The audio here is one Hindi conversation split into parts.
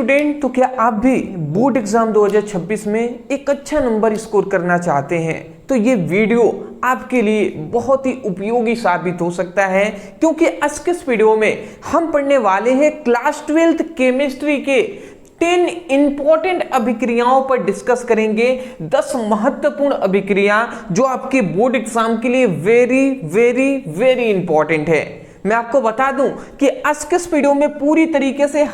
स्टूडेंट, तो क्या आप भी बोर्ड एग्जाम 2026 में एक अच्छा नंबर स्कोर करना चाहते हैं? तो ये वीडियो आपके लिए बहुत ही उपयोगी साबित हो सकता है, क्योंकि आज के इस वीडियो में हम पढ़ने वाले हैं क्लास 12th केमिस्ट्री के 10 इंपॉर्टेंट अभिक्रियाओं पर डिस्कस करेंगे। 10 महत्वपूर्ण अभिक्रिया जो आपके बोर्ड एग्जाम के लिए वेरी वेरी वेरी इंपॉर्टेंट है। मैं आपको बता दूं कि आज के इस वीडियो में पूरी तरीके से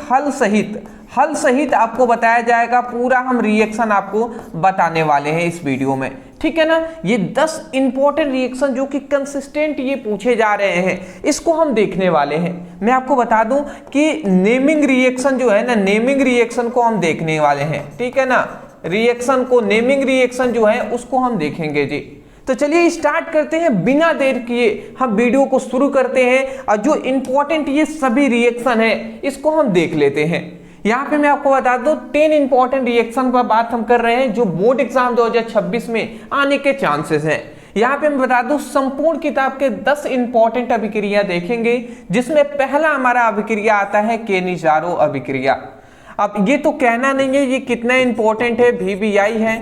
हल सहित आपको बताया जाएगा। पूरा हम रिएक्शन आपको बताने वाले हैं इस वीडियो में, ठीक है ना। ये 10 इंपॉर्टेंट रिएक्शन जो कि कंसिस्टेंट ये पूछे जा रहे हैं, इसको हम देखने वाले हैं। मैं आपको बता दूं कि नेमिंग रिएक्शन जो है ना, नेमिंग रिएक्शन को हम देखने वाले हैं, ठीक है ना। रिएक्शन को, नेमिंग रिएक्शन जो है उसको हम देखेंगे जी। तो चलिए स्टार्ट करते हैं, बिना देर किए हम वीडियो को शुरू करते हैं और जो इंपॉर्टेंट ये सभी रिएक्शन है इसको हम देख लेते हैं। यहाँ पे मैं आपको बता दूं 10 इंपॉर्टेंट रिएक्शन पर बात हम कर रहे हैं जो बोर्ड एग्जाम 2026 में आने के चांसेस हैं। यहाँ पे मैं बता दूं संपूर्ण किताब के 10 इंपॉर्टेंट अभिक्रिया देखेंगे, जिसमें पहला हमारा अभिक्रिया आता है केनिजारो अभिक्रिया। अब ये तो कहना नहीं है ये कितना इंपॉर्टेंट है, VVI है।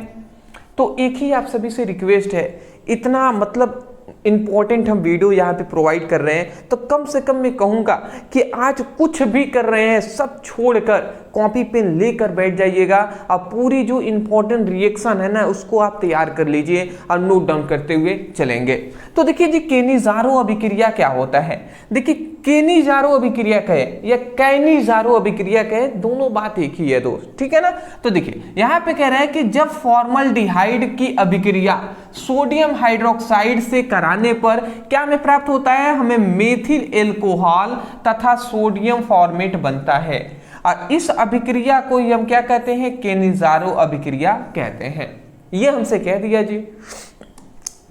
तो एक ही आप सभी से रिक्वेस्ट है, इतना मतलब इंपॉर्टेंट हम वीडियो यहाँ पे प्रोवाइड कर रहे हैं, तो कम से कम मैं कहूँगा कि आज कुछ भी कर रहे हैं सब छोड़कर कॉपी पेन लेकर बैठ जाइएगा और पूरी जो इंपॉर्टेंट रिएक्शन है ना उसको आप तैयार कर लीजिए और नोट डाउन करते हुए चलेंगे। तो देखिए जी, केनिजारो अभिक्रिया क्या होता है। देखिए केनिजारो अभिक्रिया कहे या कैनिजारो अभिक्रिया कहे, दोनों बात एक ही है दोस्त, ठीक है ना। तो देखिए यहाँ पे कह रहा है कि जब फॉर्मल्डिहाइड की अभिक्रिया सोडियम हाइड्रोक्साइड से कराने पर क्या हमें प्राप्त होता है, हमें मेथिल एल्कोहल तथा सोडियम फॉर्मेट बनता है। और इस अभिक्रिया को हम क्या कहते हैं, केनिजारो अभिक्रिया कहते हैं। ये हमसे कह दिया जी।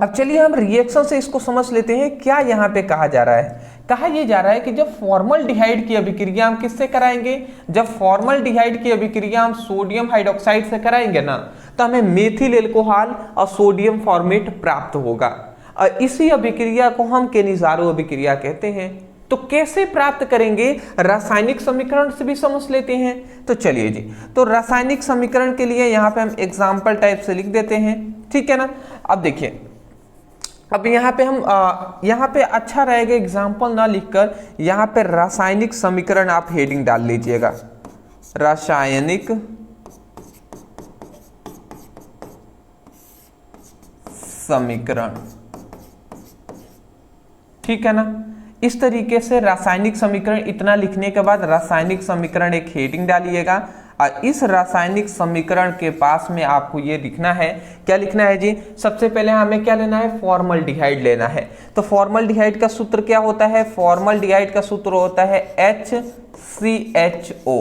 अब चलिए हम रिएक्शन से इसको समझ लेते हैं, क्या यहाँ पे कहा जा रहा है। कहा यह जा रहा है कि जब फॉर्मल्डिहाइड की अभिक्रिया हम किससे कराएंगे, जब फॉर्मल्डिहाइड की अभिक्रिया हम सोडियम हाइड्रोक्साइड से कराएंगे ना, तो हमें मेथिल एल्कोहल और सोडियम फॉर्मेट प्राप्त होगा। और इसी अभिक्रिया को हम केनिजारो अभिक्रिया कहते हैं। तो कैसे प्राप्त करेंगे, रासायनिक समीकरण से भी समझ लेते हैं। तो चलिए जी, तो रासायनिक समीकरण के लिए यहाँ पे हम एग्जाम्पल टाइप से लिख देते हैं, ठीक है ना। अब देखिए, अब यहाँ पे हम यहाँ पे अच्छा रहेगा एग्जाम्पल ना लिखकर यहाँ पे रासायनिक समीकरण आप हेडिंग डाल लीजिएगा, रासायनिक समीकरण, ठीक है ना। इस तरीके से रासायनिक समीकरण इतना लिखने के बाद रासायनिक समीकरण एक हेडिंग डालिएगा और इस रासायनिक समीकरण के पास में आपको ये लिखना है, क्या लिखना है जी। सबसे पहले हमें क्या लेना है, फॉर्मल्डिहाइड लेना है। तो फॉर्मल्डिहाइड का सूत्र क्या होता है, फॉर्मल्डिहाइड का सूत्र होता है HCHO।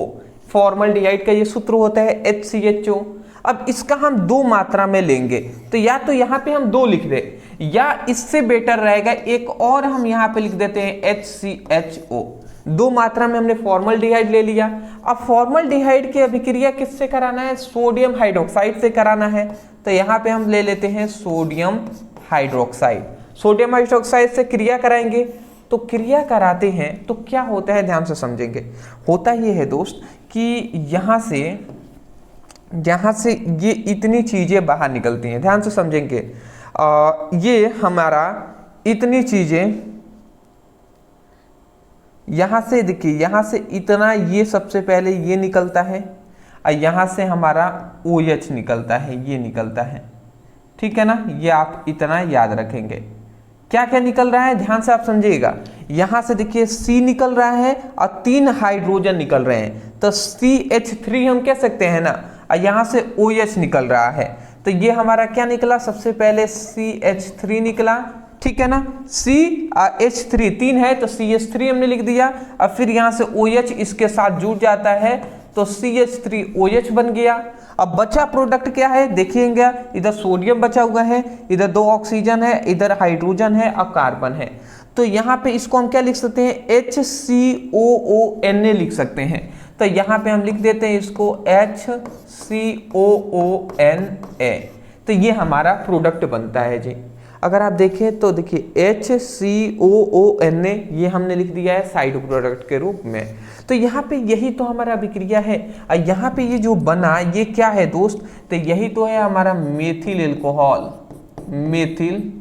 फॉर्मल्डिहाइड का ये सूत्र होता है HCHO। अब इसका हम 2 मात्रा में लेंगे, तो या तो यहाँ पे हम 2 लिख दे, या इससे बेटर रहेगा एक और हम यहाँ पे लिख देते हैं HCHO। 2 मात्रा में हमने फॉर्मल्डिहाइड ले लिया। अब फॉर्मल्डिहाइड की अभिक्रिया किससे कराना है, सोडियम हाइड्रोक्साइड से कराना है। तो यहाँ पे हम ले लेते हैं सोडियम हाइड्रोक्साइड। सोडियम हाइड्रोक्साइड से क्रिया कराएंगे, तो क्रिया कराते हैं तो क्या होता है, ध्यान से समझेंगे। होता ये है दोस्त कि यहाँ से ये इतनी चीजें बाहर निकलती हैं, ध्यान से समझेंगे। ये हमारा इतनी चीजें यहां से देखिए, यहां से इतना, ये सबसे पहले ये निकलता है और यहां से हमारा OH निकलता है, ये निकलता है, ठीक है ना। ये आप इतना याद रखेंगे। क्या क्या निकल रहा है, ध्यान से आप समझिएगा। यहां से देखिए C निकल रहा है और 3 हाइड्रोजन निकल रहे हैं, तो CH3 हम कह सकते हैं ना। और यहां से OH निकल रहा है, तो ये हमारा क्या निकला, सबसे पहले CH3 निकला, ठीक है ना। CH3 3 है तो CH3 हमने लिख दिया, और फिर यहां से OH इसके साथ जुड़ जाता है तो CH3OH बन गया। अब बचा प्रोडक्ट क्या है देखिएगा, इधर सोडियम बचा हुआ है, इधर 2 ऑक्सीजन है, इधर हाइड्रोजन है और कार्बन है। तो यहाँ पे इसको हम क्या लिख सकते हैं, HCOONA लिख सकते हैं। तो यहाँ पे हम लिख देते हैं इसको HCOONA। तो ये हमारा प्रोडक्ट बनता है जी। अगर आप देखें तो देखिए HCOONA ये हमने लिख दिया है साइड प्रोडक्ट के रूप में। तो यहाँ पे यही तो हमारा अभिक्रिया है। और यहाँ पे ये जो बना ये क्या है दोस्त, तो यही तो है हमारा मेथिल एल्कोहल, मेथिल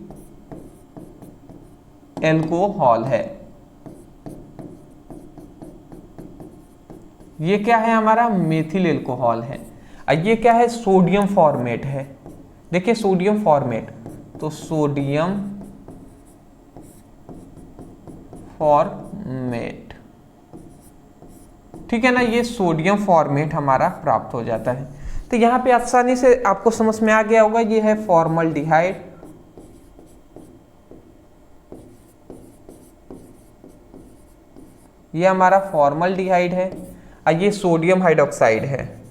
एल्कोहल है। ये क्या है हमारा मेथिल एल्कोहल है। और ये क्या है, सोडियम फॉर्मेट है। देखिए सोडियम फॉर्मेट, तो सोडियम फॉर्मेट, ठीक है ना, ये सोडियम फॉर्मेट हमारा प्राप्त हो जाता है। तो यहां पे आसानी से आपको समझ में आ गया होगा, ये है फॉर्मल्डिहाइड, ये हमारा फॉर्मल्डिहाइड है और ये सोडियम हाइड्रोक्साइड है।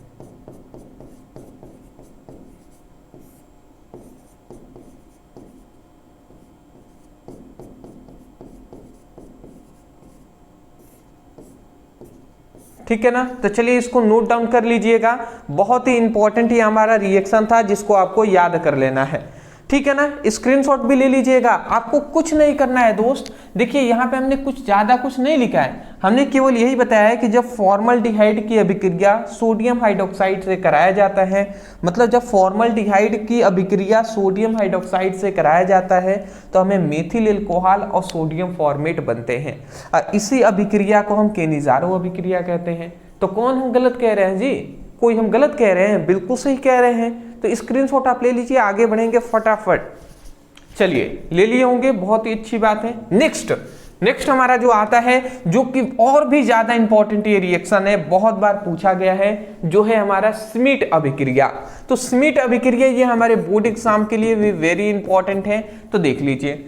ठीक है ना, तो चलिए इसको नोट डाउन कर लीजिएगा। बहुत ही इंपॉर्टेंट ये हमारा रिएक्शन था जिसको आपको याद कर लेना है। ठीक है ना, स्क्रीनशॉट भी ले लीजिएगा। आपको कुछ नहीं करना है दोस्त। देखिए यहाँ पे हमने कुछ ज्यादा कुछ नहीं लिखा है, हमने केवल यही बताया है कि जब फॉर्मल्डिहाइड की अभिक्रिया सोडियम हाइड्रोक्साइड से कराया जाता है, मतलब जब फॉर्मल्डिहाइड की अभिक्रिया सोडियम हाइड्रोक्साइड से कराया जाता है तो हमें मेथिल एल्कोहल और सोडियम फॉर्मेट बनते हैं। इसी अभिक्रिया को हम केनिज़ारो अभिक्रिया कहते हैं। तो कौन हम गलत कह रहे हैं जी, कोई हम गलत कह रहे हैं? बिल्कुल सही कह रहे हैं। तो स्क्रीनशॉट आप ले लीजिए, आगे बढ़ेंगे फटाफट। चलिए ले लिए होंगे, बहुत ही अच्छी बात है। नेक्स्ट हमारा जो आता है, जो कि और भी ज्यादा इंपॉर्टेंट ये रिएक्शन है, बहुत बार पूछा गया है, जो है हमारा श्मिट अभिक्रिया। तो श्मिट अभिक्रिया ये हमारे बोर्ड एग्जाम के लिए भी वेरी इंपॉर्टेंट है। तो देख लीजिए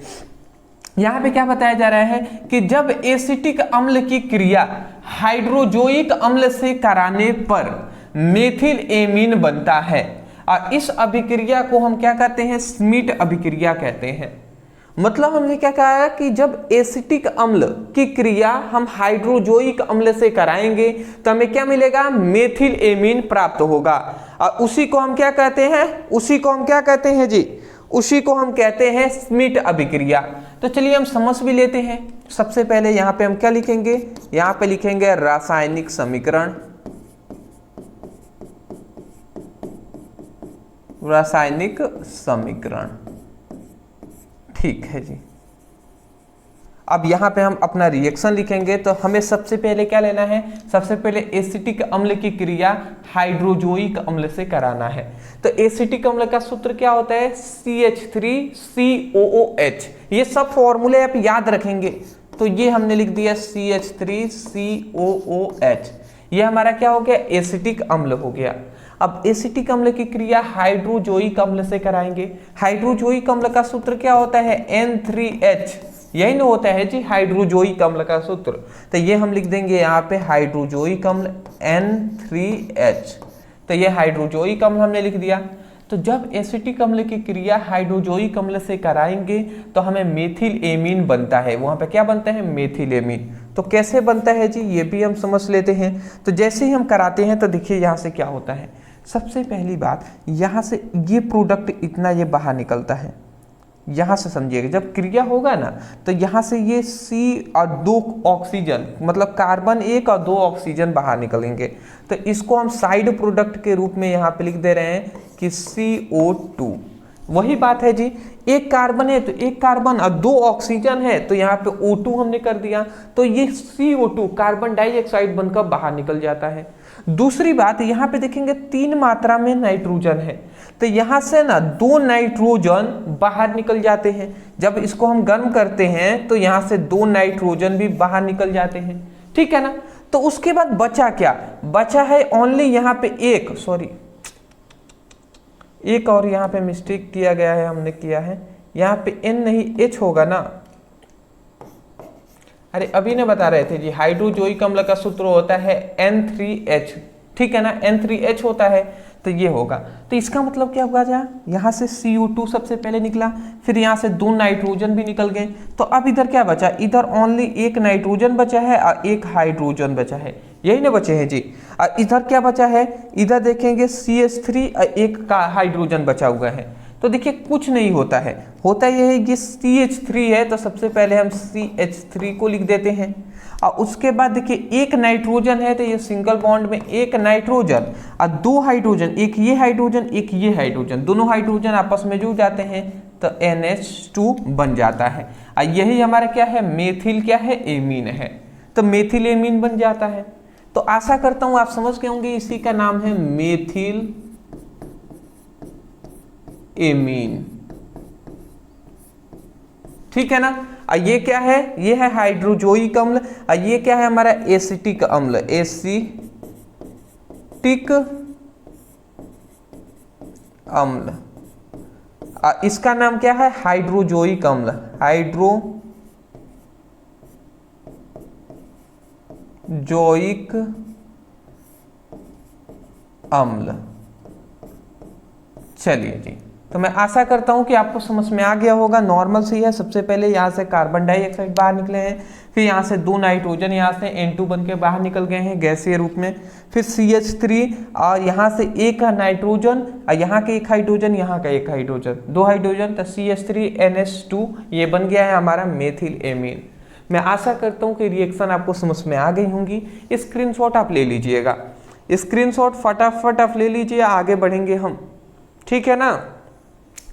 यहाँ पे क्या बताया जा रहा है कि जब एसिटिक अम्ल की क्रिया हाइड्रोजोइक अम्ल से कराने पर मेथिल एमीन बनता है, और इस अभिक्रिया को हम क्या कहते हैं, श्मिट अभिक्रिया कहते हैं। मतलब हमने क्या कहा है कि जब एसिटिक अम्ल की क्रिया हम हाइड्रोजोइक अम्ल से कराएंगे तो हमें क्या मिलेगा, मेथिल एमीन प्राप्त होगा। और उसी को हम क्या कहते हैं, उसी को हम क्या कहते हैं जी, उसी को हम कहते हैं श्मिट अभिक्रिया। तो चलिए हम समझ भी लेते हैं। सबसे पहले यहाँ पे हम क्या लिखेंगे, यहाँ पे लिखेंगे रासायनिक समीकरण, रासायनिक समीकरण। ठीक है जी। अब यहाँ पे हम अपना रिएक्शन लिखेंगे। तो हमें सबसे पहले क्या लेना है, सबसे पहले एसिटिक अम्ल की क्रिया हाइड्रोजोइक अम्ल से कराना है। तो एसिटिक अम्ल का सूत्र क्या होता है, CH3COOH। ये सब फॉर्मूले आप याद रखेंगे। तो ये हमने लिख दिया CH3COOH। ये हमारा क्या हो गया, एसिटिक अम्ल हो गया। अब एसिटिक अम्ल की क्रिया हाइड्रोजोइक अम्ल से कराएंगे। हाइड्रोजोइक अम्ल का सूत्र क्या होता है, N3H। यही ना होता है जी हाइड्रोजोइक अम्ल का सूत्र। तो ये हम लिख देंगे यहाँ पे हाइड्रोजोइक अम्ल N3H। तो ये हाइड्रोजोइक अम्ल हमने लिख दिया। तो जब एसिटिक अम्ल की क्रिया हाइड्रोजोइक अम्ल से कराएंगे तो हमें मेथिल एमीन बनता है। वहां पे क्या बनता है, मेथिल एमीन। तो कैसे बनता है जी, ये भी हम समझ लेते हैं। तो जैसे ही हम कराते हैं तो देखिए यहाँ से क्या होता है। सबसे पहली बात, यहाँ से ये प्रोडक्ट इतना ये बाहर निकलता है। यहाँ से समझिएगा, जब क्रिया होगा ना तो यहाँ से ये C और 2 ऑक्सीजन, मतलब कार्बन 1 और 2 ऑक्सीजन बाहर निकलेंगे। तो इसको हम साइड प्रोडक्ट के रूप में यहाँ पे लिख दे रहे हैं कि CO2। वही बात है जी, एक कार्बन है तो एक कार्बन और 2 ऑक्सीजन है तो यहाँ पे O2 हमने कर दिया। तो ये CO2 कार्बन डाइऑक्साइड बनकर बाहर निकल जाता है। दूसरी बात, यहाँ पे देखेंगे 3 मात्रा में नाइट्रोजन है। तो यहाँ से ना 2 नाइट्रोजन बाहर निकल जाते हैं। जब इसको हम गर्म करते हैं तो यहाँ से 2 नाइट्रोजन भी बाहर निकल जाते हैं। ठीक है ना। तो उसके बाद बचा क्या, बचा है ओनली यहाँ पे एक और यहाँ पे मिस्टेक किया गया है, हमने किया है यहाँ पे N नहीं H होगा ना। अरे अभी ने बता रहे थे जी, हाइड्रोजोइक अम्ल का सूत्र होता है N3H। ठीक है ना, N3H होता है तो ये होगा। तो इसका मतलब क्या होगा, यहाँ से CO2 सबसे पहले निकला, फिर यहाँ से 2 नाइट्रोजन भी निकल गए। तो अब इधर क्या बचा, इधर ओनली 1 नाइट्रोजन बचा है और 1 हाइड्रोजन बचा है। यही ना बचे हैं जी। और इधर क्या बचा है, इधर देखेंगे CH3 और 1 का हाइड्रोजन बचा हुआ है। तो तो देखिए कुछ नहीं होता है, होता यह है कि CH3 है तो सबसे पहले हम CH3 को लिख देते हैं, और उसके बाद देखिए एक नाइट्रोजन है तो ये सिंगल बॉन्ड में एक नाइट्रोजन और दो हाइड्रोजन, एक ये हाइड्रोजन एक ये हाइड्रोजन, दोनों हाइड्रोजन आपस में जुड़ जाते हैं तो NH2 बन जाता है। और यही हमारा क्या है, मेथिल क्या है, एमीन है, तो मेथिल एमीन बन जाता है। तो आशा करता हूं आप समझ गए होंगे, इसी का नाम है मेथिल एमीन, ठीक है ना। ये क्या है, ये है हाइड्रोजोइक अम्ल, और ये क्या है हमारा एसिटिक अम्ल, एसिटिक अम्ल, इसका नाम क्या है, हाइड्रोजोइक अम्ल, हाइड्रोजोइक अम्ल। चलिए जी, तो मैं आशा करता हूं कि आपको समझ में आ गया होगा। नॉर्मल सी है, सबसे पहले यहाँ से कार्बन डाइऑक्साइड बाहर निकले हैं, फिर यहाँ से दो नाइट्रोजन यहाँ से N2 बन के बाहर निकल गए हैं गैसीय रूप में, फिर CH3 और यहाँ से एक नाइट्रोजन और यहाँ के एक हाइड्रोजन, यहाँ का एक हाइड्रोजन, दो हाइड्रोजन, तो CH3 NH2 ये बन गया है हमारा मेथिल एमीन। मैं आशा करता हूँ कि रिएक्शन आपको समझ में आ गई होंगी। स्क्रीनशॉट आप ले लीजिएगा, स्क्रीनशॉट फटाफट आप ले लीजिए, आगे बढ़ेंगे हम, ठीक है ना।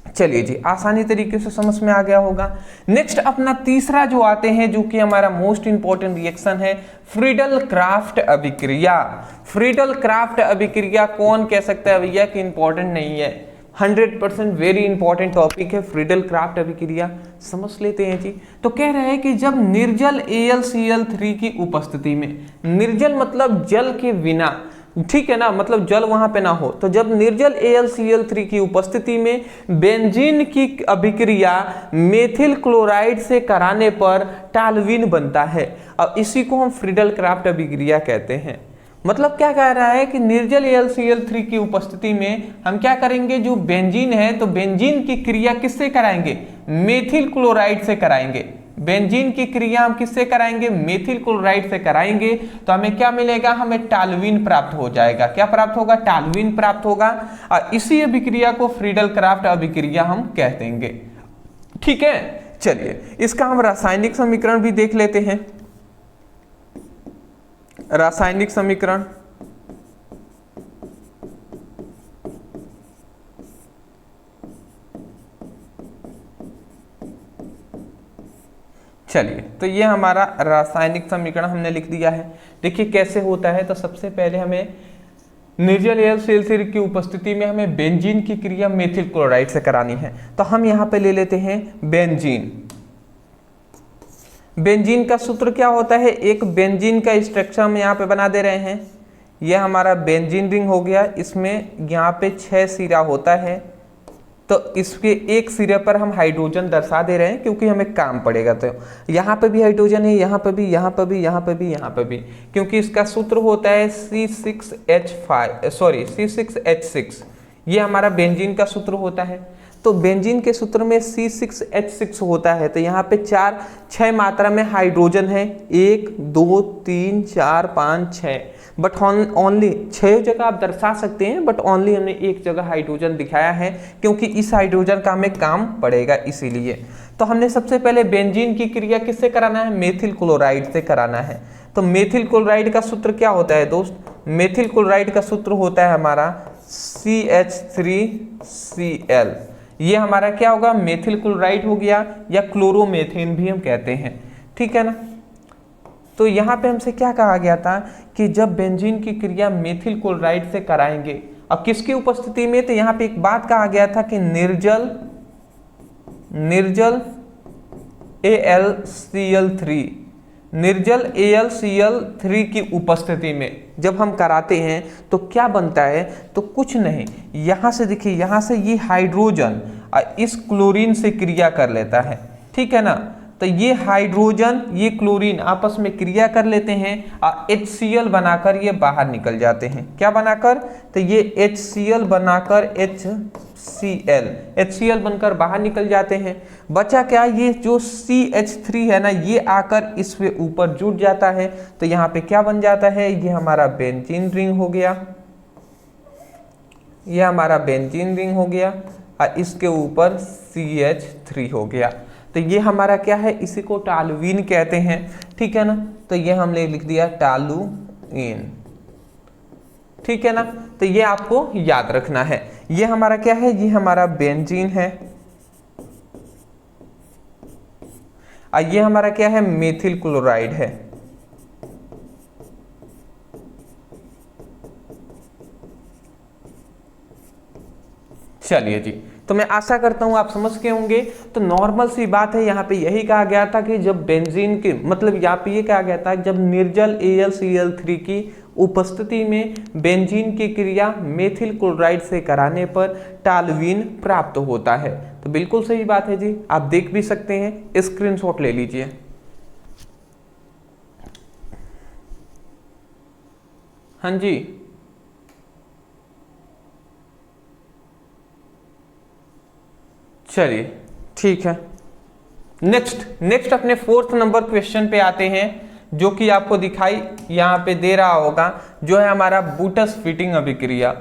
चलिए जी, आसानी तरीके से समझ में आ गया होगा। नेक्स्ट अपना तीसरा जो आते हैं, जो कि हमारा मोस्ट इंपॉर्टेंट रिएक्शन है, फ्रीडल क्राफ्ट अभिक्रिया। फ्रीडल क्राफ्ट अभिक्रिया कौन कह सकता है भैया कि इंपॉर्टेंट नहीं है, 100% वेरी इंपॉर्टेंट टॉपिक है फ्रीडल क्राफ्ट अभिक्रिया, समझ लेते हैं जी। तो कह रहे हैं कि जब निर्जल AlCl3 की उपस्थिति में, निर्जल मतलब जल के बिना, ठीक है ना, मतलब जल वहां पे ना हो, तो जब निर्जल AlCl3 की उपस्थिति में बेंजीन की अभिक्रिया मेथिल क्लोराइड से कराने पर टालविन बनता है, और इसी को हम फ्रीडल क्राफ्ट अभिक्रिया कहते हैं। मतलब क्या कह रहा है कि निर्जल AlCl3 की उपस्थिति में हम क्या करेंगे, जो बेंजीन है तो बेंजीन की क्रिया किससे कराएंगे, मेथिल क्लोराइड से कराएंगे। बेंजीन की क्रिया हम किससे कराएंगे, मेथिल क्लोराइड से कराएंगे, तो हमें क्या मिलेगा, हमें टालविन प्राप्त हो जाएगा। क्या प्राप्त होगा, टालविन प्राप्त होगा, और इसी अभिक्रिया को फ्रीडल क्राफ्ट अभिक्रिया हम कह देंगे, ठीक है। चलिए इसका हम रासायनिक समीकरण भी देख लेते हैं। रासायनिक समीकरण, चलिए तो ये हमारा रासायनिक समीकरण हमने लिख दिया है। देखिए कैसे होता है, तो सबसे पहले हमें निर्जल AlCl3 की उपस्थिति में हमें बेंजीन की क्रिया मेथिल क्लोराइड से करानी है, तो हम यहाँ पे ले लेते हैं बेंजीन। बेंजीन का सूत्र क्या होता है, एक बेंजीन का स्ट्रक्चर हम यहाँ पे बना दे रहे हैं, यह हमारा बेंजीन रिंग हो गया, इसमें यहाँ पे 6 सिरा होता है, तो इसके एक सिरे पर हम हाइड्रोजन दर्शा दे रहे हैं क्योंकि हमें काम पड़ेगा। तो यहाँ पे भी हाइड्रोजन है, यहाँ पे भी, यहाँ पे भी, यहाँ पे भी, यहाँ पे भी, क्योंकि इसका सूत्र होता है C6H6, ये हमारा बेंजीन का सूत्र होता है। तो बेंजीन के सूत्र में C6H6 होता है, तो यहाँ पे 6 मात्रा में हाइड्रोजन है, 1 2 3 4 5 6, बट ओनली 6 जगह आप दर्शा सकते हैं, बट ओनली हमने एक जगह हाइड्रोजन दिखाया है क्योंकि इस हाइड्रोजन का हमें काम पड़ेगा इसीलिए। तो हमने सबसे पहले बेंजीन की क्रिया किससे कराना है, मेथिल क्लोराइड से कराना है। तो मेथिल क्लोराइड का सूत्र क्या होता है दोस्त, मेथिल क्लोराइड का सूत्र होता है हमारा CH3Cl, ये हमारा क्या होगा, मेथिल क्लोराइड हो गया, या क्लोरोमेथेन भी हम कहते हैं, ठीक है ना। तो यहाँ पे हमसे क्या कहा गया था कि जब बेंजीन की क्रिया मेथिल क्लोराइड से कराएंगे, अब किसकी उपस्थिति में, तो यहाँ पे एक बात कहा गया था कि निर्जल AlCl3 की उपस्थिति में जब हम कराते हैं तो क्या बनता है, तो कुछ नहीं, यहाँ से देखिए, यहाँ से ये हाइड्रोजन इस क्लोरीन से क्रिया कर लेता है, ठीक है ना। तो ये हाइड्रोजन ये क्लोरीन आपस में क्रिया कर लेते हैं और HCl बनाकर ये बाहर निकल जाते हैं। क्या बनाकर, तो ये HCl बनाकर HCl बनकर बाहर निकल जाते हैं। बचा क्या, ये जो CH3 है ना, ये आकर इसके ऊपर जुड़ जाता है, तो यहाँ पे क्या बन जाता है, ये हमारा बेंजीन रिंग हो गया, ये हमारा बेंजीन रिंग हो गया, और इसके ऊपर CH3 हो गया। तो ये हमारा क्या है, इसी को टॉलुइन कहते हैं, ठीक है ना। तो ये हमने लिख दिया टॉलुइन, ठीक है ना। तो ये आपको याद रखना है। ये हमारा क्या है, ये हमारा बेंजीन है, और ये हमारा क्या है, मेथिल क्लोराइड है। चलिए जी, तो मैं आशा करता हूं आप समझ के होंगे। तो नॉर्मल सी बात है, यहाँ पे यही कहा गया था कि जब बेंजीन की मतलब यहाँ पे ये कहा गया था जब निर्जल AlCl3 की उपस्थिति में बेंजीन की क्रिया मेथिल क्लोराइड से कराने पर टॉलुइन प्राप्त होता है। तो बिल्कुल सही बात है जी, आप देख भी सकते हैं, स्क्रीनशॉट ले लीजिए। हाँ जी, चलिए ठीक है। नेक्स्ट अपने 4th नंबर क्वेश्चन पे आते हैं, जो कि आपको दिखाई यहाँ पे दे रहा होगा, जो है हमारा बूटस फिटिंग अभिक्रिया।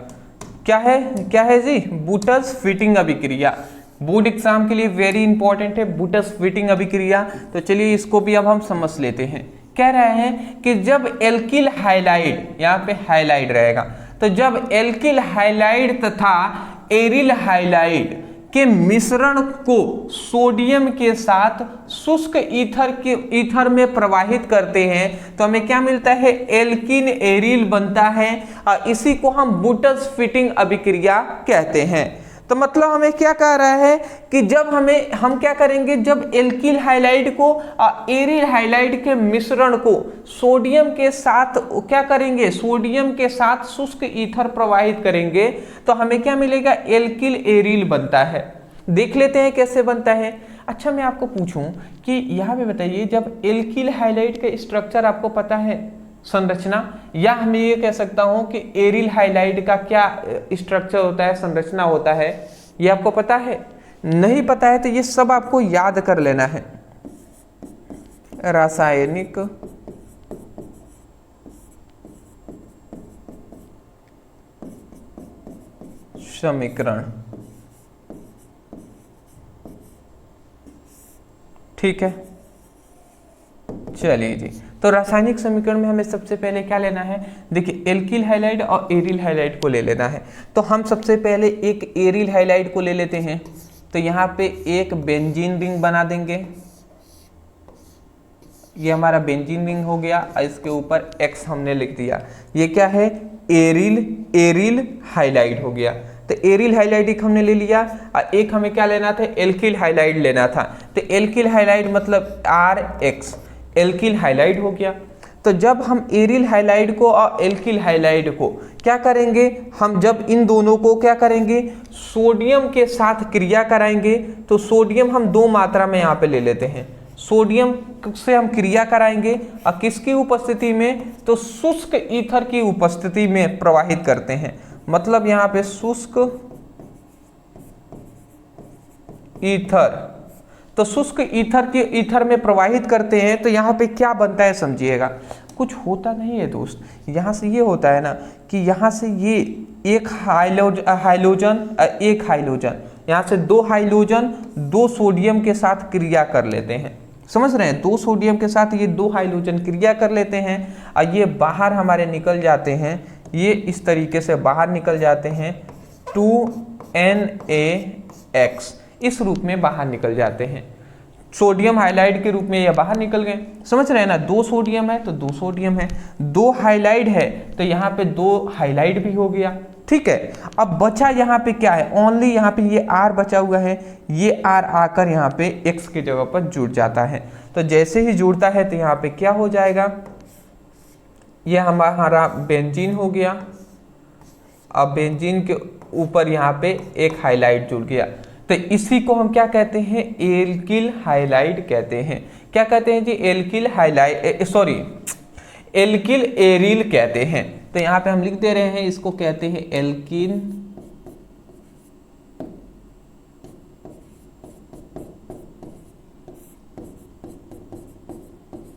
क्या है जी, बूटस फिटिंग अभिक्रिया। बोर्ड एग्जाम के लिए वेरी इंपॉर्टेंट है बूटस फिटिंग अभिक्रिया। तो चलिए इसको भी अब हम समझ लेते हैं। कह रहे हैं कि जब एल्किल हाइलाइड, यहाँ पे हाइलाइड रहेगा, तो जब एल्किल हाइलाइड तथा एरिल हाइलाइड के मिश्रण को सोडियम के साथ शुष्क ईथर में प्रवाहित करते हैं तो हमें क्या मिलता है, एल्किन एरिल बनता है, और इसी को हम बूटस फिटिंग अभिक्रिया कहते हैं। तो मतलब हमें क्या कह रहा है कि जब हम क्या करेंगे, जब एल्किल हाइलाइड को एरिल हाइलाइड के मिश्रण को सोडियम के साथ क्या करेंगे, सोडियम के साथ शुष्क ईथर प्रवाहित करेंगे तो हमें क्या मिलेगा, एल्किल एरिल बनता है। देख लेते हैं कैसे बनता है। अच्छा मैं आपको पूछूं कि यहाँ पे बताइए, जब एल्किल हाइलाइड का स्ट्रक्चर आपको पता है, संरचना, या मैं ये कह सकता हूं कि एरिल हाइलाइड का क्या स्ट्रक्चर होता है, संरचना होता है, ये आपको पता है? नहीं पता है तो ये सब आपको याद कर लेना है। रासायनिक समीकरण, ठीक है। चलिए जी, तो रासायनिक समीकरण में हमें सबसे पहले क्या लेना है, देखिए एल्किल हाइलाइड और एरिल हाइलाइड को ले लेना है। तो हम सबसे पहले एक एरिल हाइलाइड को ले लेते हैं। तो यहाँ पे एक बेंजीन रिंग बना देंगे, ये हमारा बेंजीन रिंग हो गया, और इसके ऊपर X हमने लिख दिया। ये क्या है, एरिल हाइलाइड हो गया। तो एरिल हाइलाइड एक हमने ले लिया, और एक हमें क्या लेना था, एल्किल हाइलाइड लेना था। तो एल्किल हाइलाइड मतलब RX, एल्किल हाइलाइड हो गया। तो जब हम एरिल हाइलाइड को और एल्किल हाइलाइड को क्या करेंगे, हम जब इन दोनों को क्या करेंगे, सोडियम के साथ क्रिया कराएंगे, तो सोडियम हम 2 मात्रा में यहाँ पे ले लेते हैं। सोडियम से हम क्रिया कराएंगे और किसकी उपस्थिति में, तो शुष्क ईथर की उपस्थिति में प्रवाहित करते हैं। मतलब यहाँ पे शुष्क ईथर, तो शुष्क ईथर में प्रवाहित करते हैं। तो यहाँ पे क्या बनता है समझिएगा, कुछ होता नहीं है दोस्त। यहाँ से ये होता है ना कि यहाँ से ये एक हाइलोजन एक हाइलोजन, यहाँ से 2 हाइलोजन 2 सोडियम के साथ क्रिया कर लेते हैं। समझ रहे हैं, 2 सोडियम के साथ ये 2 हाइलोजन क्रिया कर लेते हैं, और ये बाहर हमारे निकल जाते हैं। ये इस तरीके से बाहर निकल जाते हैं, 2NaX इस रूप में बाहर निकल जाते हैं। सोडियम हाइलाइड के रूप में ये बाहर निकल गए। समझ रहे हैं ना, 2 सोडियम है तो 2 सोडियम है, 2 हाइलाइड है तो यहाँ पे 2 हाइलाइड भी हो गया, ठीक है। अब बचा यहाँ पे क्या है, ओनली यहाँ पे ये R बचा हुआ है, ये R आकर यहाँ पे X की जगह पर जुड़ जाता है। तो जैसे ही जुड़ता है तो यहाँ पे क्या हो जाएगा, ये हमारा बेंजीन हो गया। अब बेंजीन के ऊपर यहाँ पे एक हाइलाइड जुड़ गया, तो इसी को हम क्या कहते हैं, एल्किल हाइलाइड कहते हैं। क्या कहते हैं जी, alkyl halide, sorry alkyl aryl कहते हैं। तो यहाँ पे हम लिख दे रहे हैं, इसको कहते हैं एल्किन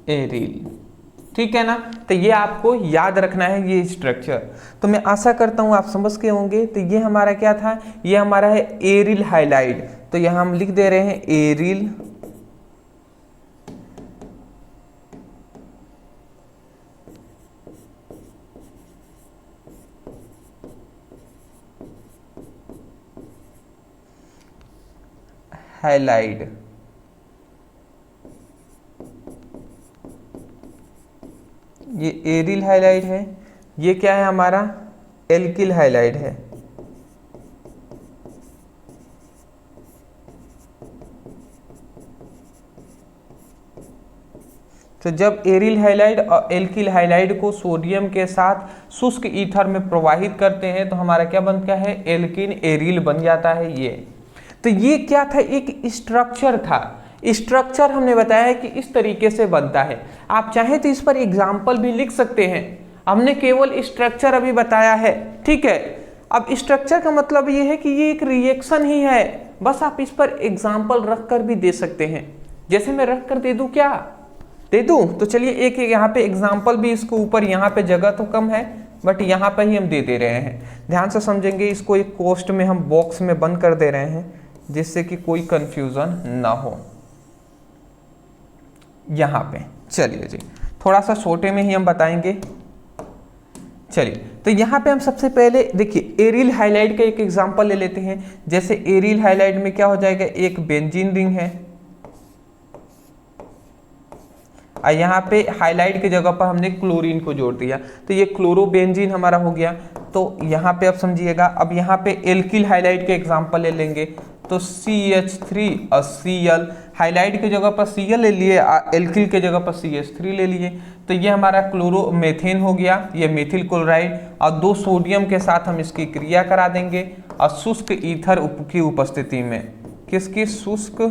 एरिल। ठीक है ना। तो ये आपको याद रखना है ये स्ट्रक्चर। तो मैं आशा करता हूँ आप समझ के होंगे। तो ये हमारा क्या था, ये हमारा है एरिल हाइलाइट। तो यहाँ हम लिख दे रहे हैं एरिल हाइलाइट। ये एरिल हाइलाइट है, ये क्या है हमारा एल्किल हाइलाइट है। तो जब एरिल हाइलाइट और एल्किल हाइलाइट को सोडियम के साथ शुष्क ईथर में प्रवाहित करते हैं तो हमारा क्या बनता है, एल्किन एरिल बन जाता है ये। तो ये क्या था, एक स्ट्रक्चर था। स्ट्रक्चर हमने बताया है कि इस तरीके से बनता है। आप चाहें तो इस पर एग्जाम्पल भी लिख सकते हैं, हमने केवल स्ट्रक्चर अभी बताया है, ठीक है। अब स्ट्रक्चर का मतलब ये है कि ये एक रिएक्शन ही है, बस आप इस पर एग्जाम्पल रख कर भी दे सकते हैं। जैसे मैं रख कर दे दूं, क्या दे दूं, तो चलिए एक यहाँ पे एग्जाम्पल भी इसके ऊपर, यहाँ पे जगह तो कम है बट यहाँ पे ही हम दे रहे हैं। ध्यान से समझेंगे, इसको एक कोष्ठ में हम बॉक्स में बंद कर दे रहे हैं जिससे कि कोई कंफ्यूजन ना हो। यहाँ पे चलिए जी, थोड़ा सा छोटे में ही हम बताएंगे। चलिए, तो यहाँ पे हम सबसे पहले देखिए एरिल हाइलाइट का एक एग्जांपल ले लेते हैं। जैसे एरिल हाइलाइट में क्या हो जाएगा, एक बेंजीन रिंग है और यहाँ पे हाइलाइट की जगह पर हमने क्लोरीन को जोड़ दिया, तो ये क्लोरोबेंजीन हमारा हो गया। तो यहाँ पे अब समझिएगा, अब यहाँ पे एल्किल हाइलाइट के एग्जांपल ले लेंगे। तो CH3 और Cl, हाइलाइट की जगह पर Cl ले लिए, एल्किल की जगह पर CH3 ले लिए, तो ये हमारा क्लोरोमेथेन हो गया, ये मेथिल क्लोराइड। और 2 सोडियम के साथ हम इसकी क्रिया करा देंगे और शुष्क ईथर की उपस्थिति में, किसकी, शुष्क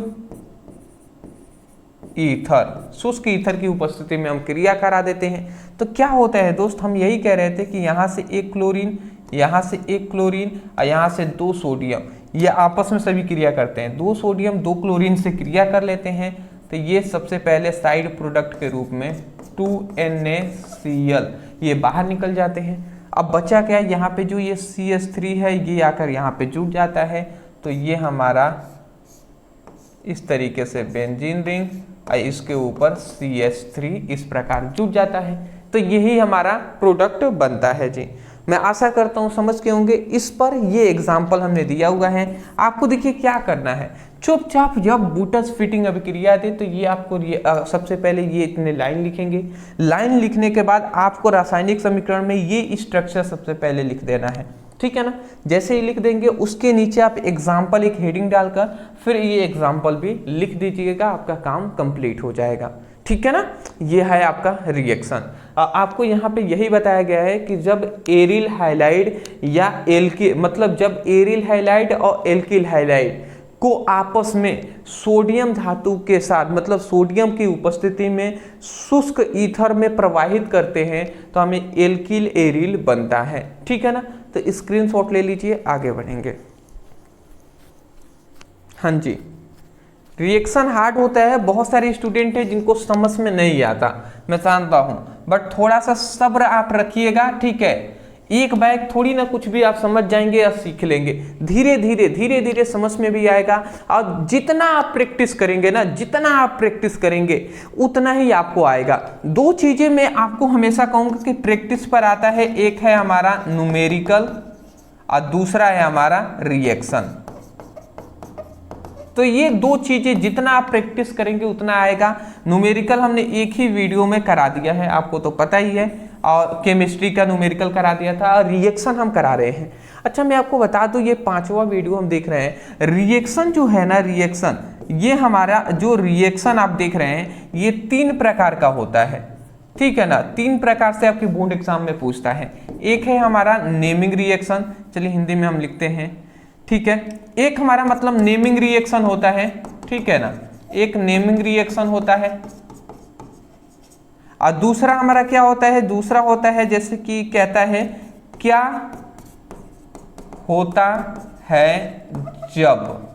ईथर की उपस्थिति में हम क्रिया करा देते हैं। तो क्या होता है दोस्त, हम यही कह रहे थे कि यहाँ से एक क्लोरीन, यहाँ से एक क्लोरीन और यहाँ से 2 सोडियम, ये आपस में सभी क्रिया करते हैं। 2 सोडियम 2 क्लोरीन से क्रिया कर लेते हैं, तो ये सबसे पहले साइड प्रोडक्ट के रूप में 2NaCl ये बाहर निकल जाते हैं। अब बचा क्या, यहाँ पे जो ये CH3 है ये आकर यहाँ पे जुड़ जाता है, तो ये हमारा इस तरीके से बेंजीन रिंग और इसके ऊपर CH3 इस प्रकार जुड़ जाता है। तो यही हमारा प्रोडक्ट बनता है जी। मैं आशा करता हूँ समझ के होंगे। इस पर ये एग्जाम्पल हमने दिया हुआ है। आपको देखिए क्या करना है, चुपचाप जब बूटस फिटिंग अभिक्रिया दे तो ये आपको सबसे पहले ये इतने लाइन लिखेंगे। लाइन लिखने के बाद आपको रासायनिक समीकरण में ये स्ट्रक्चर सबसे पहले लिख देना है, ठीक है ना। जैसे ही लिख देंगे उसके नीचे आप एग्जाम्पल एक हेडिंग डालकर फिर ये एग्जाम्पल भी लिख दीजिएगा, आपका काम कंप्लीट हो जाएगा, ठीक है ना। ये है आपका रिएक्शन। आपको यहाँ पे यही बताया गया है कि जब एरिल हाइलाइड या एल्किल, मतलब जब एरिल हाइलाइड और एल्किल हाइलाइड को आपस में सोडियम धातु के साथ, मतलब सोडियम की उपस्थिति में शुष्क ईथर में प्रवाहित करते हैं तो हमें एल्किल एरिल बनता है, ठीक है ना। तो स्क्रीनशॉट ले लीजिए, आगे बढ़ेंगे। हाँ जी, रिएक्शन हार्ड होता है, बहुत सारे स्टूडेंट हैं जिनको समझ में नहीं आता, मैं जानता हूं, बट थोड़ा सा सब्र आप रखिएगा, ठीक है। एक बैग थोड़ी ना कुछ भी आप समझ जाएंगे या सीख लेंगे, धीरे धीरे समझ में भी आएगा। और जितना आप प्रैक्टिस करेंगे ना, जितना आप प्रैक्टिस करेंगे उतना ही आपको आएगा। 2 चीजें मैं आपको हमेशा कहूंगा कि प्रैक्टिस पर आता है, एक है हमारा न्यूमेरिकल और दूसरा है हमारा रिएक्शन। तो ये 2 चीजें जितना आप प्रैक्टिस करेंगे उतना आएगा। न्यूमेरिकल हमने एक ही वीडियो में करा दिया है, आपको तो पता ही है, और केमिस्ट्री का न्यूमेरिकल करा दिया था, और रिएक्शन हम करा रहे हैं। अच्छा, मैं आपको बता दूं, ये 5वां वीडियो हम देख रहे हैं। रिएक्शन जो है ना, रिएक्शन, ये हमारा जो रिएक्शन आप देख रहे हैं ये 3 प्रकार का होता है, ठीक है ना। 3 प्रकार से आपकी बोर्ड एग्जाम में पूछता है। एक है हमारा नेमिंग रिएक्शन, चलिए हिंदी में हम लिखते हैं, ठीक है। एक हमारा मतलब नेमिंग रिएक्शन होता है, ठीक है ना, एक नेमिंग रिएक्शन होता है। और दूसरा हमारा क्या होता है, दूसरा होता है जैसे कि कहता है क्या होता है जब,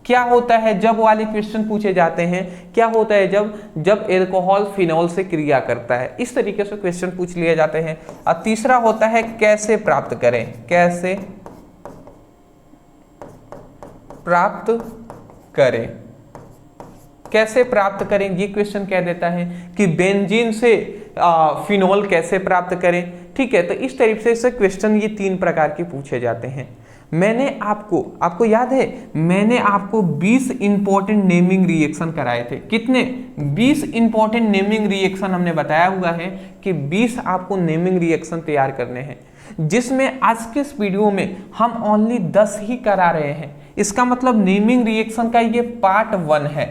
क्या होता है जब वाले क्वेश्चन पूछे जाते हैं, क्या होता है जब एल्कोहल फिनॉल से क्रिया करता है, इस तरीके से क्वेश्चन पूछ लिए जाते हैं। और तीसरा होता है कैसे प्राप्त करें, कैसे प्राप्त करें, कैसे प्राप्त करें, ये क्वेश्चन कह देता है कि बेंजीन से फिनॉल कैसे प्राप्त करें। ठीक है, तो इस तरीके से क्वेश्चन ये 3 प्रकार के पूछे जाते हैं। मैंने आपको याद है, मैंने आपको 20 इंपॉर्टेंट नेमिंग रिएक्शन कराए थे। कितने? 20 इंपॉर्टेंट नेमिंग रिएक्शन हमने बताया हुआ है कि 20 आपको नेमिंग रिएक्शन तैयार करने हैं, जिसमें आज के इस वीडियो में हम ओनली 10 ही करा रहे हैं। इसका मतलब नेमिंग रिएक्शन का ये पार्ट 1 है,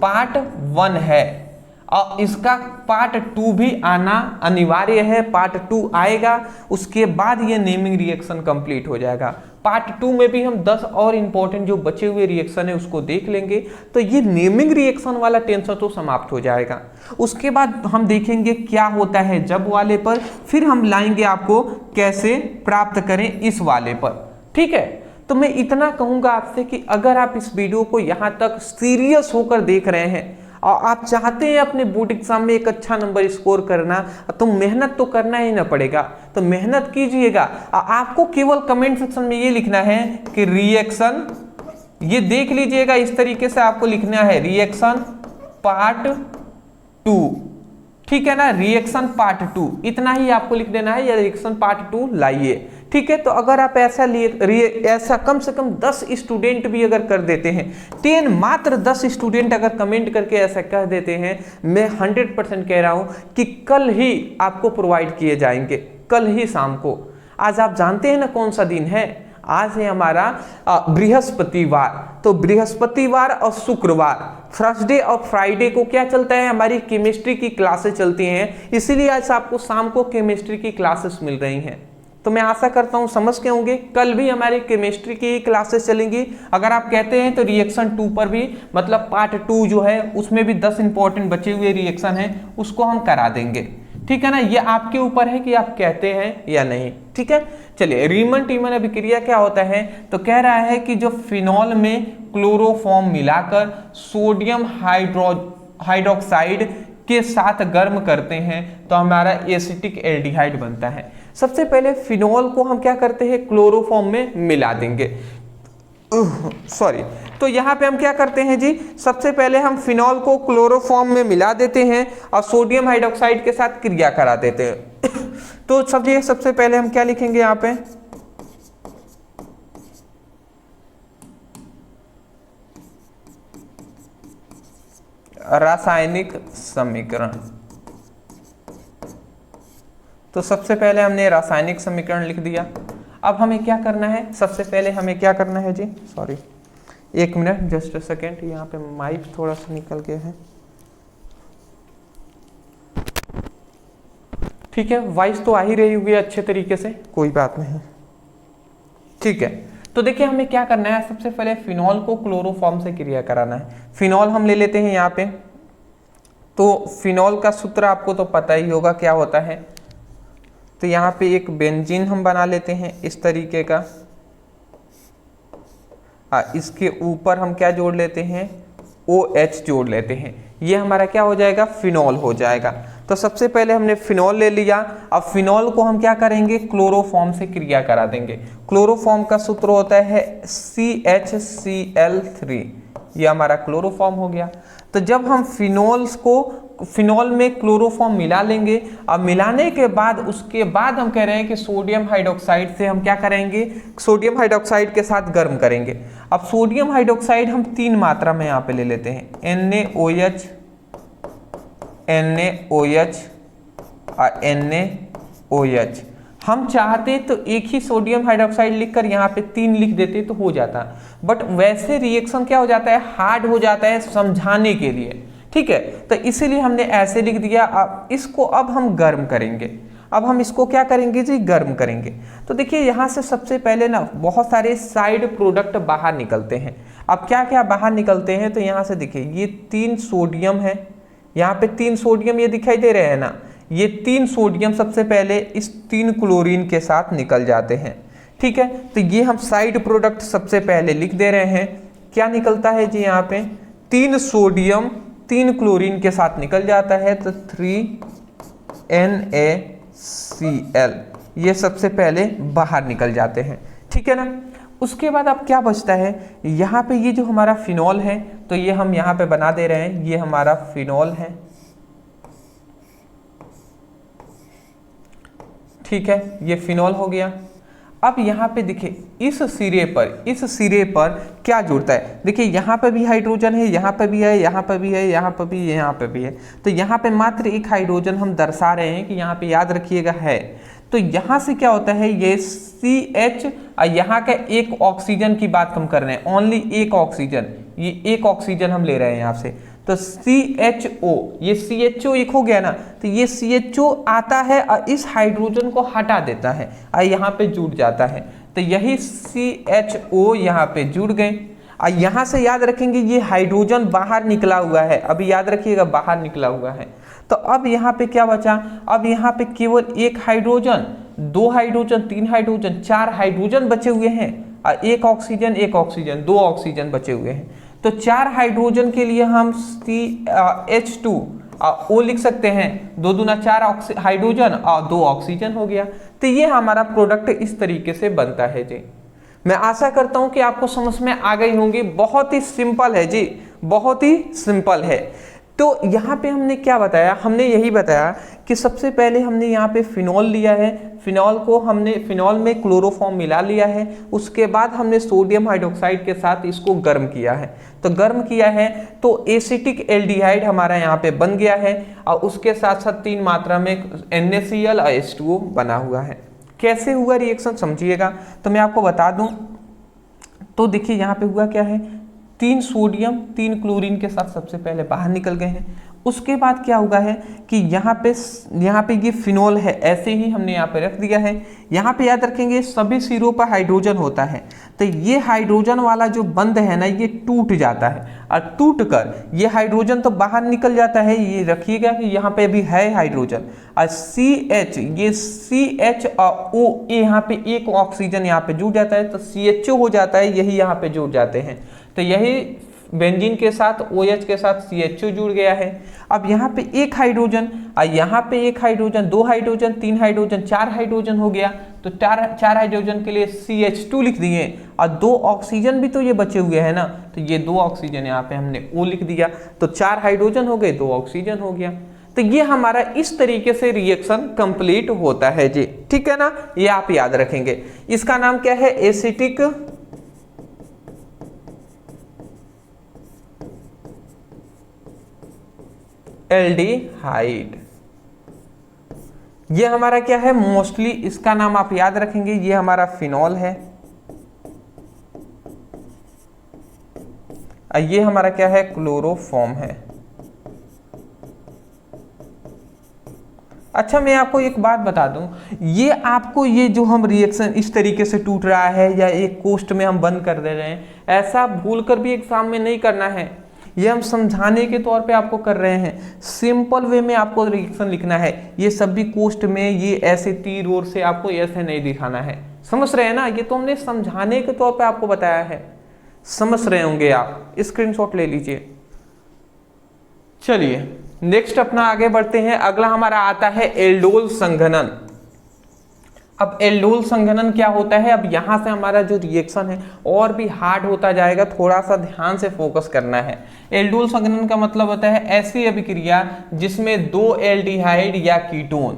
पार्ट 1 है, और इसका पार्ट 2 भी आना अनिवार्य है। पार्ट 2 आएगा, उसके बाद ये नेमिंग रिएक्शन कंप्लीट हो जाएगा। पार्ट 2 में भी हम 10 और इंपॉर्टेंट जो बचे हुए रिएक्शन है उसको देख लेंगे, तो ये नेमिंग रिएक्शन वाला टेंशन तो समाप्त हो जाएगा। उसके बाद हम देखेंगे क्या होता है जब वाले पर, फिर हम लाएंगे आपको कैसे प्राप्त करें इस वाले पर। ठीक है, तो मैं इतना कहूंगा आपसे कि अगर आप इस वीडियो को यहां तक सीरियस होकर देख रहे हैं और आप चाहते हैं अपने बोर्ड एग्जाम में एक अच्छा नंबर स्कोर करना, तो मेहनत तो करना ही ना पड़ेगा, तो मेहनत कीजिएगा। आपको केवल कमेंट सेक्शन में ये लिखना है कि रिएक्शन, ये देख लीजिएगा, इस तरीके से आपको लिखना है रिएक्शन पार्ट 2। ठीक है ना, रिएक्शन पार्ट 2, इतना ही आपको लिख देना है, या रिएक्शन पार्ट 2 लाइए। ठीक है, तो अगर आप ऐसा कम से कम 10 स्टूडेंट भी अगर कर देते हैं, 10 मात्र 10 स्टूडेंट अगर कमेंट करके ऐसा कह देते हैं, मैं 100% कह रहा हूं कि कल ही आपको प्रोवाइड किए जाएंगे, कल ही शाम को। आज आप जानते हैं ना कौन सा दिन है? आज है हमारा बृहस्पतिवार। तो बृहस्पतिवार और शुक्रवार, थर्सडे और फ्राइडे को क्या चलता है? हमारी केमिस्ट्री की क्लासेस चलती हैं, इसीलिए आज आपको शाम को केमिस्ट्री की क्लासेस मिल रही हैं। तो मैं आशा करता हूं समझ के होंगे। कल भी हमारी केमिस्ट्री की क्लासेस चलेंगी। अगर आप कहते हैं तो रिएक्शन 2 पर भी, मतलब पार्ट 2 जो है उसमें भी 10 इंपॉर्टेंट बचे हुए रिएक्शन हैं, उसको हम करा देंगे। ठीक है ना, ये आपके ऊपर है कि आप कहते हैं या नहीं। ठीक है, चलिए रीमन टीमन अभिक्रिया क्या होता है? तो कह रहा है कि जो फिनॉल में क्लोरोफॉर्म मिलाकर सोडियम हाइड्रोक्साइड के साथ गर्म करते हैं तो हमारा एसिटिक एल्डिहाइड बनता है। सबसे पहले फिनॉल को हम क्या करते हैं? क्लोरोफॉर्म में मिला देंगे। सॉरी, तो यहाँ पे हम क्या करते हैं जी? सबसे पहले हम फिनॉल को क्लोरोफॉर्म में मिला देते हैं और सोडियम हाइड्रोक्साइड के साथ क्रिया करा देते हैं। तो सबसे पहले हम क्या लिखेंगे यहाँ पे? रासायनिक समीकरण। तो सबसे पहले हमने रासायनिक समीकरण लिख दिया। अब हमें क्या करना है? सबसे पहले हमें क्या करना है जी? Sorry, 1 minute, just a second, यहाँ पे माइक थोड़ा सा निकल गया है। ठीक है, वॉइस तो आ ही रही होगी अच्छे तरीके से, कोई बात नहीं। ठीक है, तो देखिए हमें क्या करना है? सबसे पहले फिनॉल को क्लोरोफॉर्म से क्रिया कराना है। फिनॉल हम ले लेते हैं यहाँ पे। तो फिनॉल का सूत्र आपको तो पता ही होगा क्या होता है। तो यहाँ पे एक बेंजीन हम बना लेते हैं इस तरीके का। इसके ऊपर हम क्या जोड़ लेते हैं? OH जोड़ लेते हैं। ये हमारा क्या हो जाएगा? फिनॉल हो जाएगा। तो सबसे पहले हमने फिनॉल ले लिया। अब फिनॉल को हम क्या करेंगे? क्लोरोफॉर्म से क्रिया करा देंगे। क्लोरोफॉर्म का सूत्र होता है CHCl3। ये हमारा क्लोरोफॉर्म हो गया। तो जब हम फिनॉल में क्लोरोफॉर्म मिला लेंगे, अब मिलाने के बाद उसके बाद हम कह रहे हैं कि सोडियम हाइड्रोक्साइड से हम क्या करेंगे? सोडियम हाइड्रोक्साइड के साथ गर्म करेंगे। अब सोडियम हाइड्रोक्साइड हम 3 मात्रा में यहाँ पे ले लेते हैं, NaOH और NaOH। हम चाहते तो एक ही सोडियम हाइड्रोक्साइड लिखकर यहाँ पे 3 लिख देते तो हो जाता, बट वैसे रिएक्शन क्या हो जाता है? हार्ड हो जाता है समझाने के लिए। ठीक है, तो इसीलिए हमने ऐसे लिख दिया। अब इसको हम गर्म करेंगे। अब हम इसको क्या करेंगे जी? गर्म करेंगे। तो देखिए यहाँ से सबसे पहले ना बहुत सारे साइड प्रोडक्ट बाहर निकलते हैं। अब क्या क्या बाहर निकलते हैं? तो यहाँ से देखिए ये 3 सोडियम है, यहाँ पे 3 सोडियम ये दिखाई दे रहे हैं ना, ये 3 सोडियम सबसे पहले इस 3 क्लोरीन के साथ निकल जाते हैं। ठीक है, तो ये हम साइड प्रोडक्ट सबसे पहले लिख दे रहे हैं। क्या निकलता है जी, यहाँ पे 3 सोडियम 3 क्लोरीन के साथ निकल जाता है, तो 3NaCl ये सबसे पहले बाहर निकल जाते हैं, ठीक है ना। उसके बाद अब क्या बचता है, यहाँ पे ये जो हमारा फिनॉल है, तो ये हम यहाँ पे बना दे रहे हैं, ये हमारा फिनॉल है, ठीक है, ये फिनॉल हो गया। अब यहाँ पे देखिए इस सिरे पर क्या जुड़ता है, देखिए यहाँ पे भी हाइड्रोजन है, यहाँ पे भी है, यहाँ पे भी है, यहाँ पे भी है, यहाँ पे भी है, तो यहाँ पे मात्र एक हाइड्रोजन हम दर्शा रहे हैं कि यहाँ पे याद रखिएगा है। तो यहाँ से क्या होता है, ये CH और यहाँ का एक ऑक्सीजन की बात हम कर रहे हैं, ओनली एक ऑक्सीजन, ये एक ऑक्सीजन हम ले रहे हैं यहाँ से, तो CHO, ये CHO एक हो गया ना, तो ये CHO आता है और इस हाइड्रोजन को हटा देता है और यहाँ पे जुड़ जाता है, तो यही CHO यहाँ पे जुड़ गए। और यहाँ से याद रखेंगे ये हाइड्रोजन बाहर निकला हुआ है, अभी याद रखिएगा बाहर निकला हुआ है। तो अब यहाँ पे क्या बचा, अब यहाँ पे केवल एक हाइड्रोजन, 2 हाइड्रोजन, 3 हाइड्रोजन, 4 हाइड्रोजन बचे हुए हैं और एक ऑक्सीजन, 2 ऑक्सीजन बचे हुए हैं। तो 4 हाइड्रोजन के लिए हम H2O लिख सकते हैं, 2 दूना 4 हाइड्रोजन और 2 ऑक्सीजन हो गया। तो ये हमारा प्रोडक्ट इस तरीके से बनता है जी। मैं आशा करता हूं कि आपको समझ में आ गई होंगी, बहुत ही सिंपल है जी, बहुत ही सिंपल है। तो यहाँ पे हमने क्या बताया, हमने यही बताया कि सबसे पहले हमने यहाँ पे फिनॉल लिया है, फिनॉल में क्लोरोफॉर्म मिला लिया है, उसके बाद हमने सोडियम हाइड्रोक्साइड के साथ इसको गर्म किया है, तो गर्म किया है तो एसिटिक एल्डिहाइड हमारा यहाँ पे बन गया है और उसके साथ साथ 3 मात्रा में NaCl और H2O बना हुआ है। कैसे हुआ रिएक्शन समझिएगा, तो मैं आपको बता दूं, तो देखिए यहाँ पे हुआ क्या है, 3 सोडियम 3 क्लोरीन के साथ सबसे पहले बाहर निकल गए हैं। उसके बाद क्या हुआ है कि यहाँ पे ये फिनॉल है, ऐसे ही हमने यहाँ पे रख दिया है। यहाँ पे याद रखेंगे सभी सिरों पर हाइड्रोजन होता है, तो ये हाइड्रोजन वाला जो बंध है ना, ये टूट जाता है और टूट कर ये हाइड्रोजन तो बाहर निकल जाता है। ये रखिएगा कि यहाँ पे अभी है हाइड्रोजन और CH, ये CH और O, यहाँ पे एक ऑक्सीजन यहाँ पे जुड़ जाता है, तो CHO हो जाता है, यही यहाँ पे जुड़ जाते हैं। तो यही बेंजीन के साथ OH के साथ CHO जुड़ गया है। अब यहाँ पे एक हाइड्रोजन और यहाँ पे एक हाइड्रोजन, 2 हाइड्रोजन, 3 हाइड्रोजन, 4 हाइड्रोजन हो गया, तो 4 हाइड्रोजन के लिए CH2 लिख दिए और 2 ऑक्सीजन भी तो ये बचे हुए हैं ना, तो ये 2 ऑक्सीजन यहाँ पे हमने O लिख दिया, तो 4 हाइड्रोजन हो गए, 2 ऑक्सीजन हो गया। तो ये हमारा इस तरीके से रिएक्शन कंप्लीट होता है जी, ठीक है ना, ये आप याद रखेंगे। इसका नाम क्या है, एसिटिक एल्डिहाइड। ये हमारा क्या है, मोस्टली इसका नाम आप याद रखेंगे, ये हमारा फिनॉल है और ये हमारा क्या है, क्लोरोफॉर्म है। अच्छा मैं आपको एक बात बता दूं, ये आपको ये जो हम रिएक्शन इस तरीके से टूट रहा है या एक कोष्ठ में हम बंद कर दे रहे हैं, ऐसा भूलकर भी एग्जाम में नहीं करना है। ये हम समझाने के तौर पे आपको कर रहे हैं, सिंपल वे में आपको रिएक्शन लिखना है। ये सभी कोष्ठ में ये ऐसे तीर ओर से आपको ऐसे नहीं दिखाना है, समझ रहे हैं ना, ये तो हमने समझाने के तौर पे आपको बताया है, समझ रहे होंगे आप, स्क्रीनशॉट ले लीजिए। चलिए नेक्स्ट अपना आगे बढ़ते हैं। अगला हमारा आता है एल्डोल संघनन। अब एल्डोल संघनन क्या होता है, अब यहां से हमारा जो रिएक्शन है और भी हार्ड होता जाएगा, थोड़ा सा ध्यान से फोकस करना है। एल्डोल संघनन का मतलब होता है ऐसी अभिक्रिया जिसमें 2 एल्डिहाइड या कीटोन,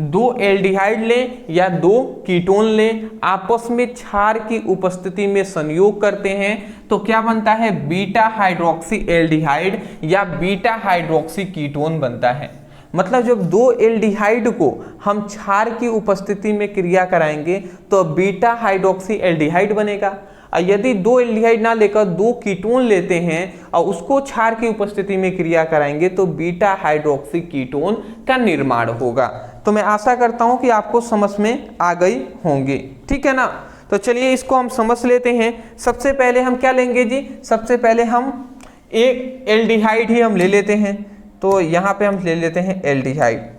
2 एल्डिहाइड लें या 2 कीटोन लें, आपस में क्षार की उपस्थिति में संयोग करते हैं, तो क्या बनता है, बीटा हाइड्रोक्सी एल्डिहाइड या बीटा हाइड्रोक्सी कीटोन बनता है। मतलब जब 2 एल्डिहाइड को हम क्षार की उपस्थिति में क्रिया कराएंगे तो बीटा हाइड्रोक्सी एल्डिहाइड बनेगा, और यदि 2 एल्डिहाइड ना लेकर 2 कीटोन लेते हैं और उसको क्षार की उपस्थिति में क्रिया कराएंगे तो बीटा हाइड्रोक्सी कीटोन का निर्माण होगा। तो मैं आशा करता हूं कि आपको समझ में आ गई होंगी, ठीक है ना। तो चलिए इसको हम समझ लेते हैं। सबसे पहले हम क्या लेंगे जी, सबसे पहले हम एक एल्डिहाइड ही हम ले लेते हैं, तो यहां पे हम ले लेते हैं एल्डिहाइड।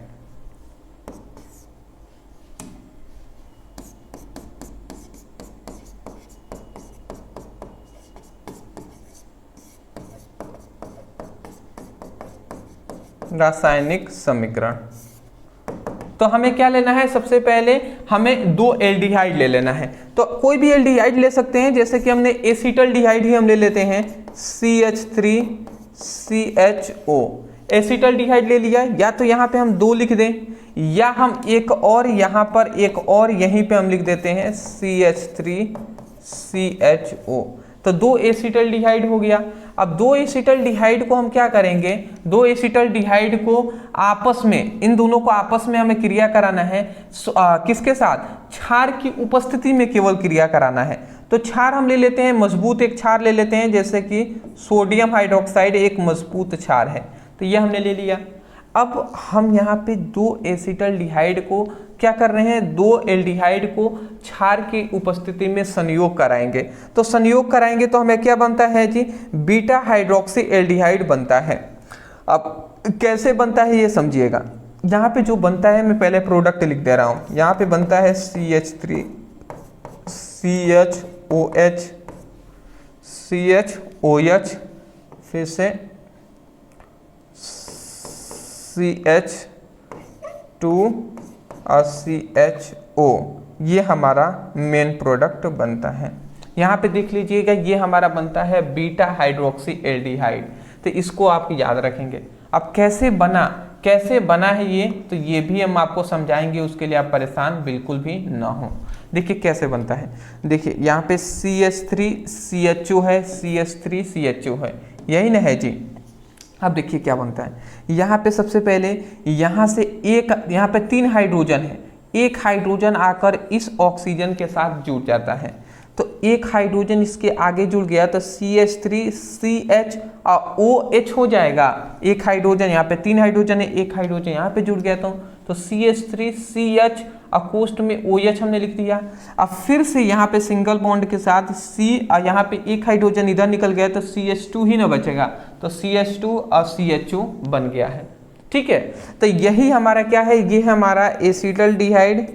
रासायनिक समीकरण। तो हमें क्या लेना है, सबसे पहले हमें 2 एल्डिहाइड ले लेना है। तो कोई भी एल्डिहाइड ले सकते हैं, जैसे कि हमने एसिटल्डिहाइड ही हम ले लेते हैं, CH3CHO एसिटल्डिहाइड ले लिया। या तो यहाँ पे हम 2 लिख दें, या हम एक और यहाँ पर एक और यहीं पे हम लिख देते हैं CH3CHO। तो 2 एसिटल्डिहाइड हो गया। अब 2 एसिटल्डिहाइड को हम क्या करेंगे, 2 एसिटल्डिहाइड को आपस में, इन दोनों को आपस में हमें क्रिया कराना है। किसके साथ, क्षार की उपस्थिति में केवल क्रिया कराना है। तो क्षार हम ले लेते हैं, मजबूत एक क्षार ले लेते हैं, जैसे कि सोडियम हाइड्रोक्साइड एक मजबूत क्षार है, तो ये हमने ले लिया। अब हम यहाँ पे 2 एसिटल्डिहाइड को क्या कर रहे हैं, 2 एल्डिहाइड को क्षार की उपस्थिति में संयोग कराएंगे। तो संयोग कराएंगे तो हमें क्या बनता है जी, बीटा हाइड्रोक्सी एल्डिहाइड बनता है। अब कैसे बनता है ये समझिएगा। यहाँ पे जो बनता है, मैं पहले प्रोडक्ट लिख दे रहा हूँ। यहाँ पे बनता है CH3CHOH CHOH, फिर से CH2 और CHO, ये हमारा मेन प्रोडक्ट बनता है। यहाँ पे देख लीजिएगा, ये हमारा बनता है बीटा हाइड्रोक्सी एल्डिहाइड। तो इसको आप याद रखेंगे। अब कैसे बना है ये, तो ये भी हम आपको समझाएंगे, उसके लिए आप परेशान बिल्कुल भी ना हो। देखिए कैसे बनता है, देखिए यहाँ पे CH3CHO है, CH3CHO है, यही ना है जी। अब देखिए क्या बनता है, यहाँ पे सबसे पहले यहाँ से एक, यहाँ पे 3 हाइड्रोजन है, एक हाइड्रोजन आकर इस ऑक्सीजन के साथ जुड़ जाता है। तो एक हाइड्रोजन इसके आगे जुड़ गया तो CH3CH और OH हो जाएगा। एक हाइड्रोजन यहाँ पे, 3 हाइड्रोजन है, एक हाइड्रोजन यहाँ पे जुड़ गया तो CH3CH अकोष्ठ में OH हमने लिख दिया। अब फिर से यहाँ पे सिंगल बॉन्ड के साथ C, यहाँ पे एक हाइड्रोजन इधर निकल गया तो CH2 ही ना बचेगा, तो CH2 और CHO बन गया है। ठीक है, तो यही हमारा क्या है, ये हमारा एसिटल्डिहाइड,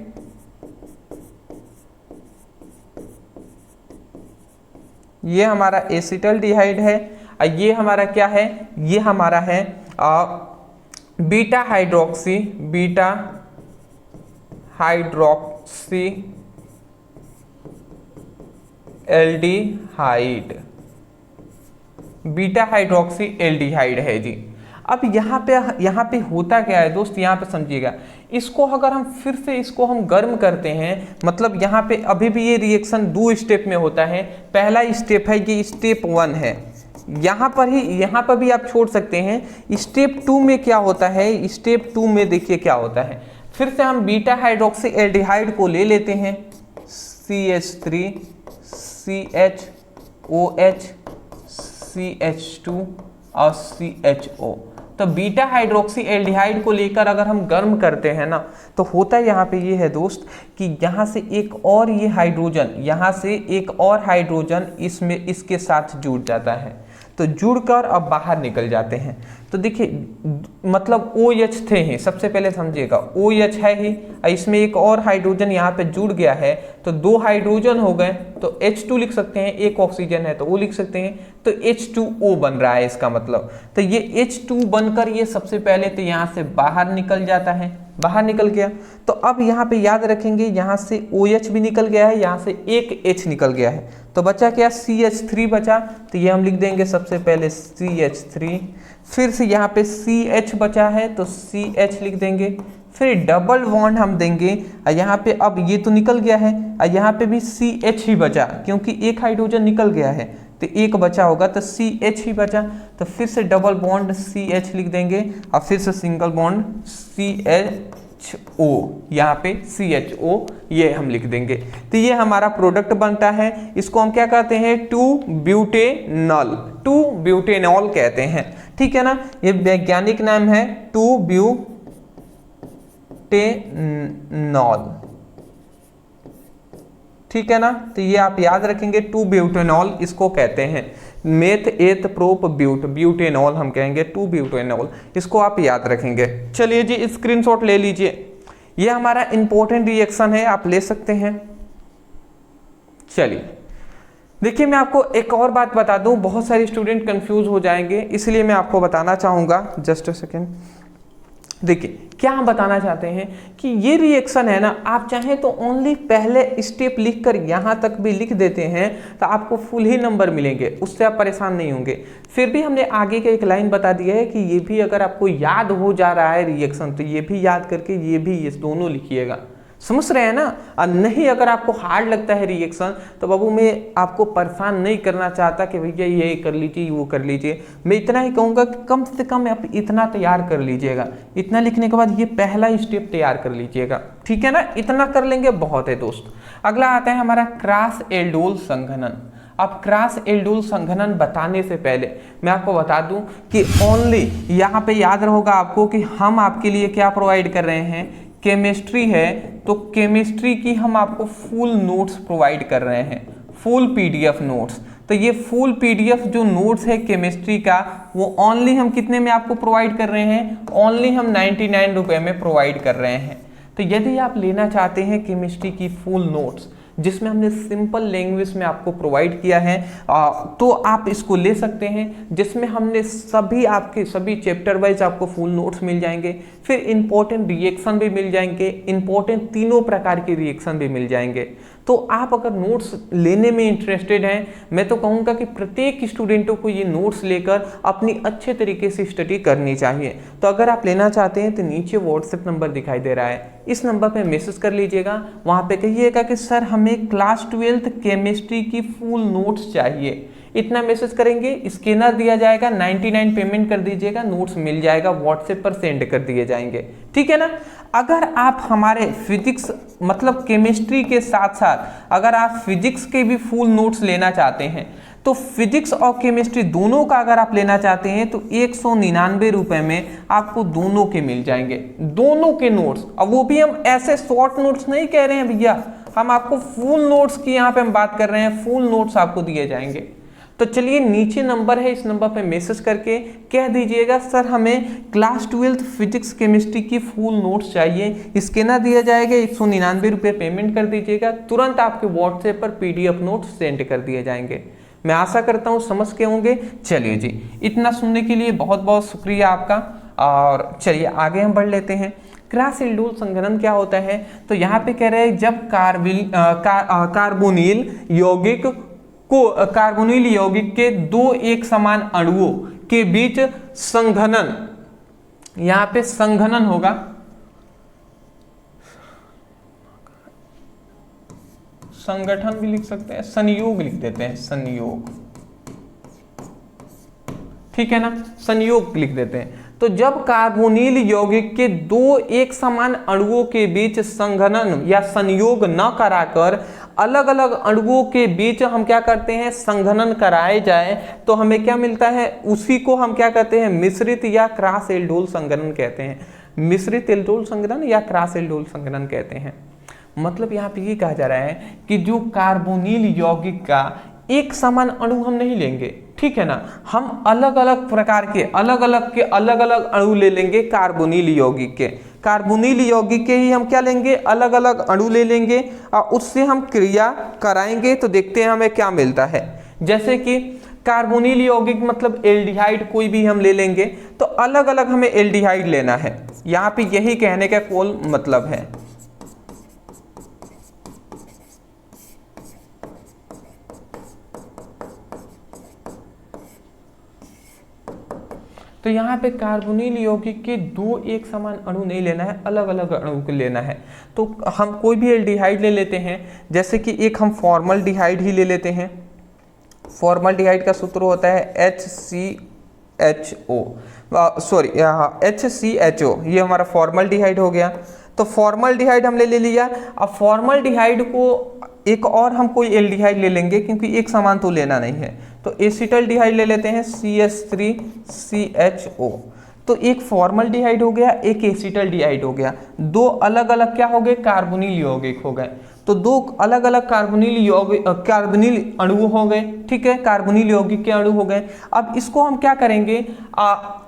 ये हमारा एसिटल्डिहाइड है। और ये हमारा क्या है, ये हमारा है beta hydroxy aldehyde, beta hydroxy aldehyde है जी। अब यहाँ पे होता क्या है दोस्त, यहाँ पे समझिएगा। इसको अगर हम फिर से इसको हम गर्म करते हैं, मतलब यहाँ पे अभी भी ये रिएक्शन 2 स्टेप में होता है। पहला स्टेप है, ये स्टेप 1 है, यहाँ पर भी आप छोड़ सकते हैं। स्टेप 2 में क्या होता है, स्टेप 2 में देखिए क्या होता है। फिर से हम बीटा हाइड्रोक्सी एल्डिहाइड को ले लेते हैं, CH3CHOH CH2 और CHO। तो बीटा हाइड्रोक्सी एल्डिहाइड को लेकर अगर हम गर्म करते हैं ना, तो होता है यहाँ पे ये है दोस्त कि यहाँ से एक और ये हाइड्रोजन, यहाँ से एक और हाइड्रोजन इसमें इसके साथ जुड़ जाता है। तो जुड़कर अब बाहर निकल जाते हैं। तो देखिए मतलब OH थे ही, सबसे पहले समझिएगा OH है ही, इसमें एक और हाइड्रोजन यहाँ पे जुड़ गया है तो 2 हाइड्रोजन हो गए, तो H2 लिख सकते हैं, एक ऑक्सीजन है तो O लिख सकते हैं, तो H2O बन रहा है इसका मतलब। तो ये H2 बनकर ये सबसे पहले तो यहाँ से बाहर निकल जाता है, बाहर निकल गया। तो अब यहाँ पे याद रखेंगे, यहाँ से OH भी निकल गया है, यहाँ से एक H निकल गया है, तो बचा क्या, CH3 बचा। तो ये हम लिख देंगे सबसे पहले CH3, फिर से यहाँ पे CH बचा है तो CH लिख देंगे, फिर डबल बॉन्ड हम देंगे, यहाँ पे अब ये तो निकल गया है, यहाँ पे भी CH ही बचा क्योंकि एक हाइड्रोजन निकल गया है, तो एक बचा होगा तो CH ही बचा। तो फिर से डबल बॉन्ड CH लिख देंगे और फिर से सिंगल बॉन्ड CHO, यहाँ पे CHO ये हम लिख देंगे। तो ये हमारा प्रोडक्ट बनता है, इसको हम क्या कहते हैं, 2-ब्यूटेनॉल कहते हैं। ठीक है ना, ये वैज्ञानिक नाम है 2-ब्यूटेनॉल। ठीक है ना, तो ये आप याद रखेंगे 2-ब्यूटेनॉल इसको कहते हैं। मेथ एथ प्रोप ब्यूटेनॉल हम कहेंगे 2-ब्यूटेनॉल, इसको आप याद रखेंगे। चलिए जी स्क्रीनशॉट ले लीजिए, ये हमारा इंपॉर्टेंट रिएक्शन है, आप ले सकते हैं। चलिए देखिए, मैं आपको एक और बात बता दूं, बहुत सारे स्टूडेंट कंफ्यूज हो जाएंगे, इसलिए मैं आपको बताना चाहूँगा। जस्ट अ सेकेंड, देखिए क्या हम बताना चाहते हैं कि ये रिएक्शन है ना, आप चाहें तो ओनली पहले स्टेप लिखकर यहाँ तक भी लिख देते हैं तो आपको फुल ही नंबर मिलेंगे, उससे आप परेशान नहीं होंगे। फिर भी हमने आगे के एक लाइन बता दिया है कि ये भी अगर आपको याद हो जा रहा है रिएक्शन तो ये भी याद करके ये भी ये दोनों लिखिएगा। समझ रहे हैं ना? और नहीं अगर आपको हार्ड लगता है रिएक्शन तो बाबू मैं आपको परेशान नहीं करना चाहता कि भैया ये कर लीजिए वो कर लीजिए, मैं इतना ही कहूँगा कि कम से कम आप इतना तैयार कर लीजिएगा। इतना लिखने के बाद ये पहला स्टेप तैयार कर लीजिएगा, ठीक है ना? इतना कर लेंगे बहुत है दोस्त। अगला आता है हमारा क्रॉस एल्डोल संघनन। अब क्रॉस एल्डोल संघनन बताने से पहले मैं आपको बता दूं कि ओनली यहाँ पे याद रहोगा आपको कि हम आपके लिए क्या प्रोवाइड कर रहे हैं, केमिस्ट्री है तो केमिस्ट्री की हम आपको फुल नोट्स प्रोवाइड कर रहे हैं, फुल पीडीएफ नोट्स। तो ये फुल पीडीएफ जो नोट्स है केमिस्ट्री का वो ओनली हम कितने में आपको प्रोवाइड कर रहे हैं, ओनली हम 99 रुपये में प्रोवाइड कर रहे हैं। तो यदि आप लेना चाहते हैं केमिस्ट्री की फुल नोट्स जिसमें हमने सिंपल लैंग्वेज में आपको प्रोवाइड किया है तो आप इसको ले सकते हैं, जिसमें हमने सभी चैप्टर वाइज आपको फुल नोट्स मिल जाएंगे, फिर इंपॉर्टेंट रिएक्शन भी मिल जाएंगे, इंपॉर्टेंट तीनों प्रकार के रिएक्शन भी मिल जाएंगे। तो आप अगर नोट्स लेने में इंटरेस्टेड हैं, मैं तो कहूँगा कि प्रत्येक स्टूडेंटों को ये नोट्स लेकर अपनी अच्छे तरीके से स्टडी करनी चाहिए। तो अगर आप लेना चाहते हैं तो नीचे व्हाट्सएप नंबर दिखाई दे रहा है, इस नंबर पे मैसेज कर लीजिएगा। वहाँ पे कहिएगा कि सर हमें क्लास 12th केमिस्ट्री की फुल नोट्स चाहिए, इतना मैसेज करेंगे, स्कैनर दिया जाएगा, 99 पेमेंट कर दीजिएगा, नोट्स मिल जाएगा, व्हाट्सएप पर सेंड कर दिए जाएंगे, ठीक है ना? अगर आप हमारे फिजिक्स मतलब केमिस्ट्री के साथ साथ अगर आप फिजिक्स के भी फुल नोट्स लेना चाहते हैं तो फिजिक्स और केमिस्ट्री दोनों का अगर आप लेना चाहते हैं तो 199 रुपये में आपको दोनों के मिल जाएंगे, दोनों के नोट्स। अब वो भी हम ऐसे शॉर्ट नोट्स नहीं कह रहे हैं भैया, हम आपको फुल नोट्स की यहाँ पे हम बात कर रहे हैं, फुल नोट्स आपको दिए जाएंगे। तो चलिए नीचे नंबर है, इस नंबर पे मैसेज करके कह दीजिएगा सर हमें क्लास 12th फिजिक्स केमिस्ट्री की फुल नोट्स चाहिए, स्कैनर दिया जाएगा, 199 रुपये पेमेंट कर दीजिएगा, तुरंत आपके व्हाट्सएप पर पीडीएफ नोट्स सेंड कर दिए जाएंगे। मैं आशा करता हूँ समझ के होंगे। चलिए जी, इतना सुनने के लिए बहुत बहुत शुक्रिया आपका। और चलिए आगे हम बढ़ लेते हैं। क्रॉस एल्डोल संघनन क्या होता है, तो यहाँ पे कह रहे हैं जब कार्बोनिल यौगिक के दो एक समान अणुओं के बीच संघनन, यहाँ पे संघनन होगा, संगठन भी लिख सकते हैं, संयोग लिख देते हैं, संयोग, ठीक है ना, संयोग लिख देते हैं। तो जब कार्बोनिल यौगिक के दो एक समान अणुओं के बीच संघनन या संयोग न कराकर अलग अलग अणुओं के बीच हम क्या करते हैं, संघनन कराए जाए तो हमें क्या मिलता है, उसी को हम क्या कहते हैं, मिश्रित या क्रॉस एल्डोल संघनन कहते हैं। मिश्रित एल्डोल संघनन या क्रॉस एल्डोल संघनन कहते हैं। मतलब यहाँ पे ये कहा जा रहा है कि जो कार्बोनिल यौगिक का एक समान अणु हम नहीं लेंगे, ठीक है ना, हम अलग अलग प्रकार के अलग अलग अणु ले लेंगे कार्बोनिल यौगिक के। कार्बोनिल यौगिक के ही हम क्या लेंगे, अलग अलग अणु ले लेंगे और उससे हम क्रिया कराएंगे तो देखते हैं हमें क्या मिलता है। जैसे कि कार्बोनिल यौगिक मतलब एल्डिहाइड कोई भी हम ले लेंगे तो अलग अलग हमें एल्डिहाइड लेना है। यहाँ पे यही कहने का कोई मतलब है। तो यहाँ पे कार्बोनिल यौगिक के दो एक समान अणु नहीं लेना है, अलग अलग अणु को लेना है। तो हम कोई भी एल्डिहाइड ले लेते हैं, जैसे कि एक हम फॉर्मल्डिहाइड ही ले लेते हैं। फॉर्मल्डिहाइड का सूत्र होता है HCHO, ये हमारा फॉर्मल्डिहाइड हो गया। तो फॉर्मल्डिहाइड हमने ले लिया। अब फॉर्मल्डिहाइड को एक और हम कोई एल्डिहाइड ले लेंगे क्योंकि एक समान तो लेना नहीं है, तो एसिटल्डिहाइड ले लेते हैं CH3CHO। तो एक फॉर्मल्डिहाइड हो गया, एक एसिटल्डिहाइड हो गया, दो अलग अलग क्या हो गए, कार्बोनिल यौगिक हो गए। तो दो अलग अलग कार्बोनिल अणु हो गए, ठीक है, कार्बोनिल यौगिक के अणु हो गए। अब इसको हम क्या करेंगे,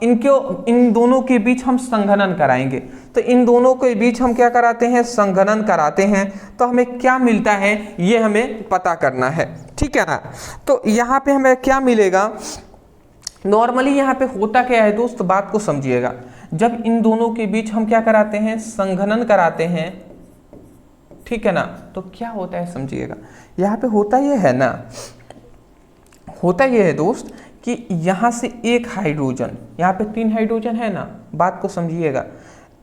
इन दोनों के बीच हम संघनन कराएंगे। तो इन दोनों के बीच हम क्या कराते हैं, संघनन कराते हैं। तो हमें क्या मिलता है ये हमें पता करना है, ठीक है ना। तो यहाँ पे हमें क्या मिलेगा, नॉर्मली यहाँ पे होता क्या है दोस्त, बात को समझिएगा। जब इन दोनों के बीच हम क्या कराते हैं, संघनन कराते हैं, ठीक है ना, तो क्या होता है समझिएगा। यहाँ पे होता ये है ना, होता ये है दोस्त कि यहाँ से एक हाइड्रोजन, यहाँ पे 3 हाइड्रोजन है ना, बात को समझिएगा।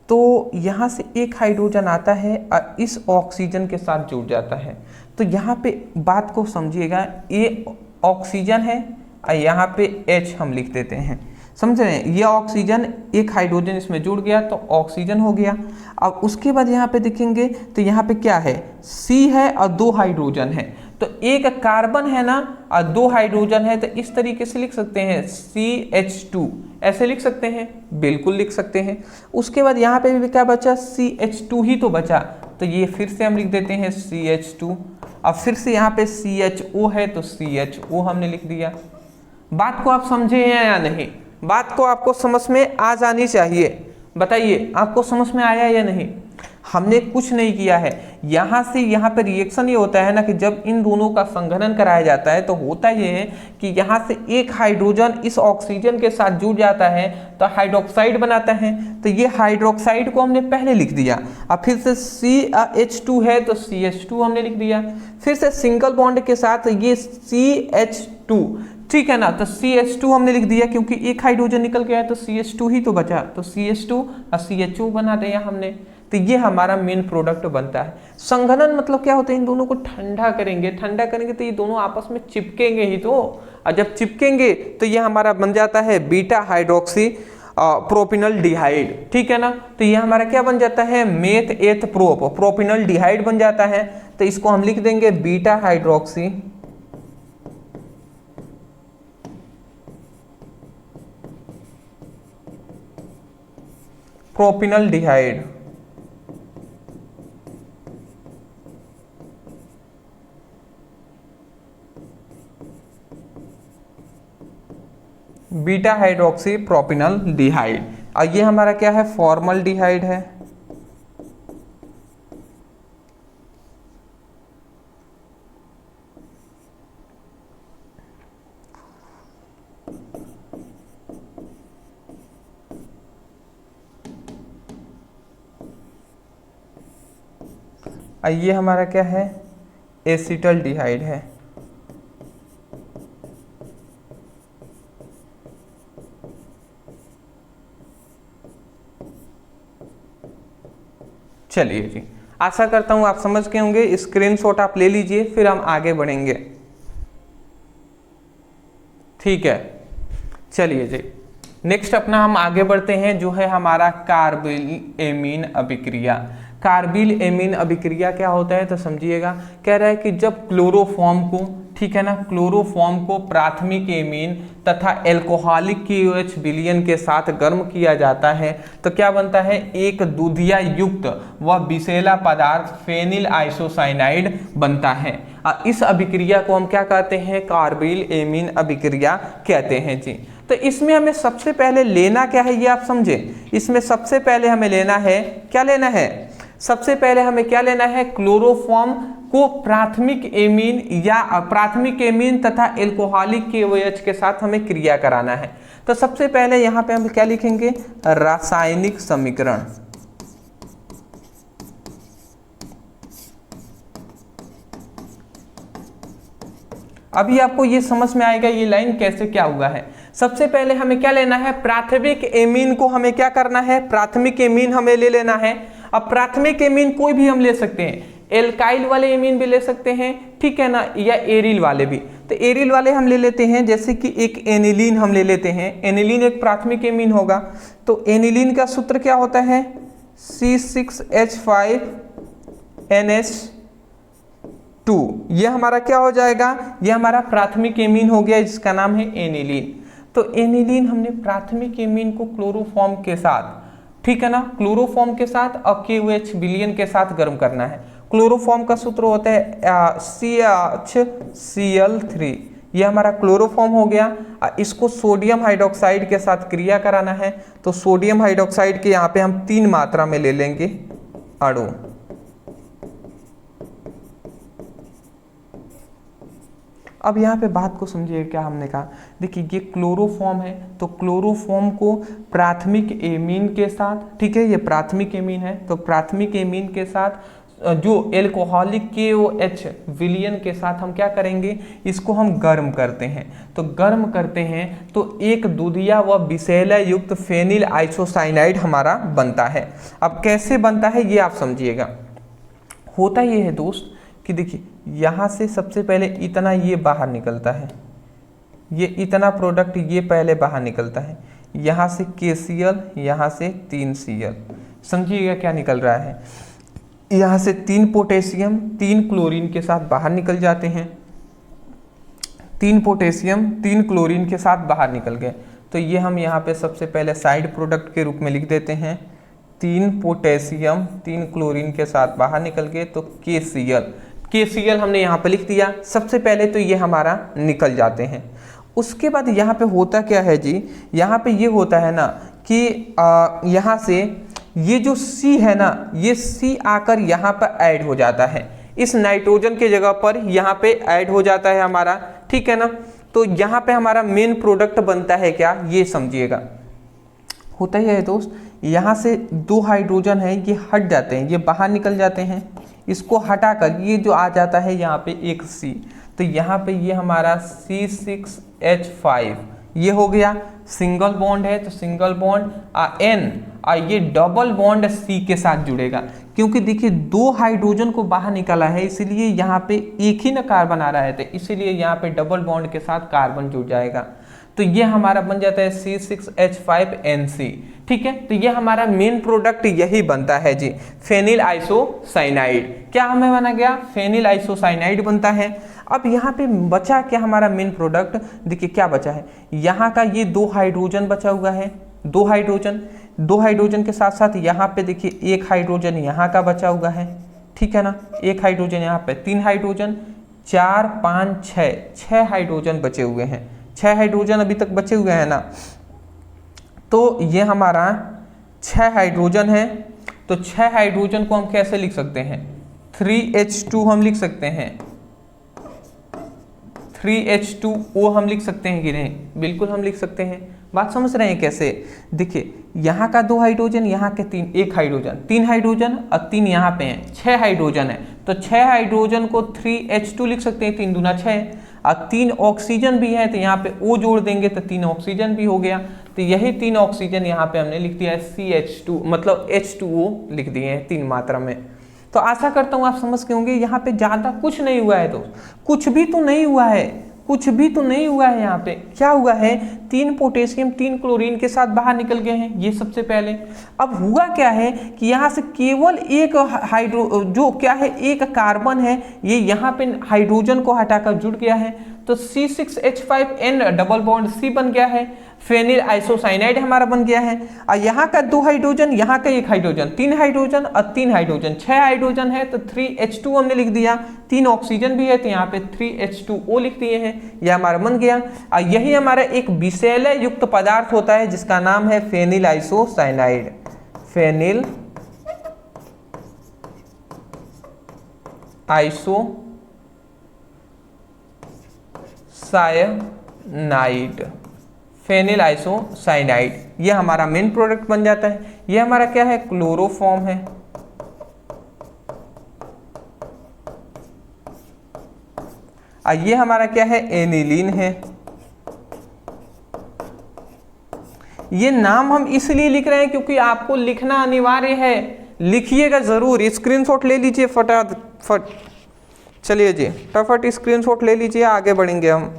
तो यहाँ से एक हाइड्रोजन आता है और इस ऑक्सीजन के साथ जुड़ जाता है। तो यहाँ पे बात को समझिएगा, ये ऑक्सीजन है और यहाँ पे H हम लिख देते हैं, समझ रहे हैं। ये ऑक्सीजन, एक हाइड्रोजन इसमें जुड़ गया तो ऑक्सीजन हो गया। अब उसके बाद यहाँ पे देखेंगे तो यहाँ पे क्या है, C है और 2 हाइड्रोजन है, तो एक कार्बन है ना और 2 हाइड्रोजन है, तो इस तरीके से लिख सकते हैं CH2, ऐसे लिख सकते हैं, बिल्कुल लिख सकते हैं। उसके बाद यहाँ पे भी क्या बचा, CH2 ही तो बचा, तो ये फिर से हम लिख देते हैं CH2। अब फिर से यहाँ पे CHO है तो CHO हमने लिख दिया। बात को आप समझे हैं या नहीं, बात को आपको समझ में आ जानी चाहिए, बताइए आपको समझ में आया या नहीं। हमने कुछ नहीं किया है, यहाँ से यहाँ पे रिएक्शन ये होता है ना कि जब इन दोनों का संघनन कराया जाता है तो होता ये है कि यहाँ से एक हाइड्रोजन इस ऑक्सीजन के साथ जुड़ जाता है तो हाइड्रोक्साइड बनाता है, तो ये हाइड्रोक्साइड को हमने पहले लिख दिया। अब फिर से CH2 है तो CH2 हमने लिख दिया, फिर से सिंगल बॉन्ड के साथ ये CH2, ठीक है ना, तो CH2 हमने लिख दिया क्योंकि एक हाइड्रोजन निकल गया तो CH2 ही तो बचा, तो CH2 और CHO बना दिया हमने। तो ये हमारा मेन प्रोडक्ट बनता है। संघनन मतलब क्या होता है, इन दोनों को ठंडा करेंगे, ठंडा करेंगे तो ये दोनों आपस में चिपकेंगे ही तो, और जब चिपकेंगे तो ये हमारा बन जाता है बीटा हाइड्रोक्सी प्रोपिनल डिहाइड, ठीक है ना। तो ये हमारा क्या बन जाता है, मेथ एथ प्रोपिनल डिहाइड बन जाता है। तो इसको हम लिख देंगे बीटा हाइड्रोक्सी प्रोपिनल डिहाइड। बीटा हाइड्रोक्सी प्रोपिनल डिहाइड, और ये हमारा क्या है, फॉर्मल डिहाइड है। और ये हमारा क्या है, एसिटल डिहाइड है। चलिए जी, आशा करता हूं आप समझ गए होंगे। स्क्रीनशॉट आप ले लीजिए, फिर हम आगे बढ़ेंगे, ठीक है। चलिए जी, नेक्स्ट अपना हम आगे बढ़ते हैं, जो है हमारा कार्बिल एमीन अभिक्रिया। कार्बिल एमीन अभिक्रिया क्या होता है तो समझिएगा, कह रहा है कि जब क्लोरोफॉर्म को, ठीक है ना, क्लोरोफॉर्म को प्राथमिक एमीन तथा एल्कोहलिक KOH विलयन के साथ गर्म किया जाता है तो क्या बनता है, एक दूधिया युक्त व विषैला पदार्थ फेनिल आइसोसाइनाइड बनता है। इस अभिक्रिया को हम क्या कहते हैं, कार्बिल एमीन अभिक्रिया कहते हैं जी। तो इसमें हमें सबसे पहले लेना क्या है, ये आप समझे। इसमें सबसे पहले हमें लेना है, क्या लेना है, सबसे पहले हमें क्या लेना है, क्लोरोफॉर्म को प्राथमिक एमीन या प्राथमिक एमीन तथा एल्कोहलिक KOH के साथ हमें क्रिया कराना है। तो सबसे पहले यहाँ पे हम क्या लिखेंगे, रासायनिक समीकरण। अभी आपको ये समझ में आएगा ये लाइन कैसे क्या हुआ है। सबसे पहले हमें क्या लेना है, प्राथमिक एमीन को हमें क्या करना है, प्राथमिक एमीन हमें ले लेना है। अब प्राथमिक एमीन कोई भी हम ले सकते हैं, एल्काइल वाले एमीन भी ले सकते हैं, ठीक है ना, या एरिल वाले भी। तो एरिल वाले हम ले लेते हैं, जैसे कि एक एनिलीन हम ले लेते हैं। एनिलीन एक प्राथमिक एमीन होगा, तो एनिलीन का सूत्र क्या होता है, C6H5NH2। ये हमारा क्या हो जाएगा, ये हमारा प्राथमिक एमीन हो गया, जिसका नाम है एनिलीन। तो एनिलीन हमने प्राथमिक एमीन को क्लोरोफॉर्म के साथ, ठीक है ना, क्लोरोफॉर्म के साथ और KOH विलयन के साथ गर्म करना है। क्लोरोफॉर्म का सूत्र होता है CHCl3। ये हमारा क्लोरोफॉर्म हो गया। इसको सोडियम हाइड्रोक्साइड के साथ क्रिया कराना है, तो सोडियम हाइड्रोक्साइड के यहाँ पे हम 3 मात्रा में ले लेंगे अणु। अब यहाँ पे बात को समझिए, क्या हमने कहा, देखिए ये क्लोरोफॉर्म है, तो क्लोरोफॉर्म को प्राथमिक एमीन के साथ, ठीक है, ये प्राथमिक एमीन है, तो प्राथमिक एमीन के साथ जो एल्कोहलिक KOH विलियन के साथ हम क्या करेंगे, इसको हम गर्म करते हैं। तो गर्म करते हैं तो एक दूधिया व विषैला युक्त फेनिल आइसोसाइनाइड हमारा बनता है। अब कैसे बनता है ये आप समझिएगा। होता ये है दोस्त कि देखिए यहाँ से सबसे पहले इतना ये बाहर निकलता है, ये इतना प्रोडक्ट ये पहले बाहर निकलता है, यहाँ से KCl, यहाँ से 3Cl, समझिएगा क्या निकल रहा है, यहाँ से 3 पोटेशियम 3 क्लोरीन के साथ बाहर निकल जाते हैं, 3 पोटेशियम 3 क्लोरीन के साथ बाहर निकल गए। तो ये हम यहाँ पे सबसे पहले साइड प्रोडक्ट के रूप में लिख देते हैं, 3 पोटेशियम 3 क्लोरीन के साथ बाहर निकल गए, तो KCl हमने यहाँ पे लिख दिया सबसे पहले, तो ये हमारा निकल जाते हैं। उसके बाद यहाँ पे होता क्या है जी, यहाँ पे ये होता है ना कि यहाँ से ये जो C है ना, ये C आकर यहाँ पर ऐड हो जाता है, इस नाइट्रोजन के जगह पर यहाँ पे ऐड हो जाता है हमारा, ठीक है ना। तो यहाँ पे हमारा मेन प्रोडक्ट बनता है क्या, ये समझिएगा। होता ही है दोस्त, यहाँ से 2 हाइड्रोजन है ये हट जाते हैं, ये बाहर निकल जाते हैं, इसको हटाकर ये जो आ जाता है यहाँ पे एक C, तो यहाँ पे ये हमारा C6H5 ये हो गया, सिंगल बॉन्ड है तो सिंगल बॉन्ड N, ये डबल बॉन्ड C के साथ जुड़ेगा, क्योंकि देखिए 2 हाइड्रोजन को बाहर निकाला है, इसलिए यहाँ पे एक ही ना कार्बन आ रहा है, तो इसीलिए यहाँ पे डबल बॉन्ड के साथ कार्बन जुड़ जाएगा। तो ये हमारा बन जाता है C6H5NC, ठीक है। तो ये हमारा मेन प्रोडक्ट यही बनता है जी, फेनिल आइसोसाइनाइड। क्या हमें बना गया, फेनिल आइसोसाइनाइड बनता है। अब यहाँ पे बचा क्या हमारा मेन प्रोडक्ट, देखिए क्या बचा है, यहाँ का ये 2 हाइड्रोजन बचा हुआ है, 2 हाइड्रोजन के साथ साथ यहाँ पे देखिए 1 हाइड्रोजन यहाँ का बचा हुआ है, ठीक है ना, 1 हाइड्रोजन यहाँ पे, 3 हाइड्रोजन, 4 5 6 हाइड्रोजन बचे हुए हैं, 6 हाइड्रोजन अभी तक बचे हुए हैं ना। तो ये हमारा 6 हाइड्रोजन है, तो 6 हाइड्रोजन को हम कैसे लिख सकते हैं, 3H2 हम लिख सकते हैं, 3H2O हम लिख सकते हैं कि नहीं, बिल्कुल हम लिख सकते हैं। बात समझ रहे हैं कैसे, देखिए यहाँ का 2 हाइड्रोजन, यहाँ के 1 हाइड्रोजन, 3 हाइड्रोजन और 3 यहाँ पे हैं, 6 हाइड्रोजन है, तो 6 हाइड्रोजन को 3H2 लिख सकते हैं, 3 दूना 6, और 3 ऑक्सीजन भी है तो यहाँ पे O जोड़ देंगे तो 3 ऑक्सीजन भी हो गया। तो यही 3 ऑक्सीजन यहाँ पे हमने लिख दिया है CH2, मतलब H2O लिख दिए हैं 3 मात्रा में। तो आशा करता हूँ आप समझ के होंगे, यहाँ पे ज़्यादा कुछ नहीं हुआ है दोस्त, कुछ भी तो नहीं हुआ है, कुछ भी तो नहीं हुआ है। यहाँ पे क्या हुआ है, 3 पोटेशियम 3 क्लोरीन के साथ बाहर निकल गए हैं, ये सबसे पहले। अब हुआ क्या है कि यहाँ से केवल एक जो क्या है, एक कार्बन है, ये यहाँ पे हाइड्रोजन को हटाकर जुड़ गया है, तो C6H5N डबल बॉन्ड C बन गया है, फेनिल आइसोसाइनाइड हमारा बन गया है। और यहाँ का 2 हाइड्रोजन, यहाँ का 1 हाइड्रोजन, 3 हाइड्रोजन और 3 हाइड्रोजन, 6 हाइड्रोजन है, तो 3H2 हमने लिख दिया, 3 ऑक्सीजन भी है तो यहाँ पे 3H2O लिख दिए हैं, यह हमारा बन गया। और यही हमारा एक विषैला युक्त पदार्थ होता है जिसका नाम है phenyl isocyanide, phenyl isocyanide, phenyl isocyanide, ये हमारा मेन प्रोडक्ट बन जाता है। ये हमारा क्या है, क्लोरोफॉर्म है, और ये हमारा क्या है, एनिलीन है। ये नाम हम इसलिए लिख रहे हैं क्योंकि आपको लिखना अनिवार्य है, लिखिएगा जरूर, स्क्रीनशॉट ले लीजिए फटाफट। चलिए जी, फटाफट स्क्रीनशॉट ले लीजिए, आगे बढ़ेंगे हम,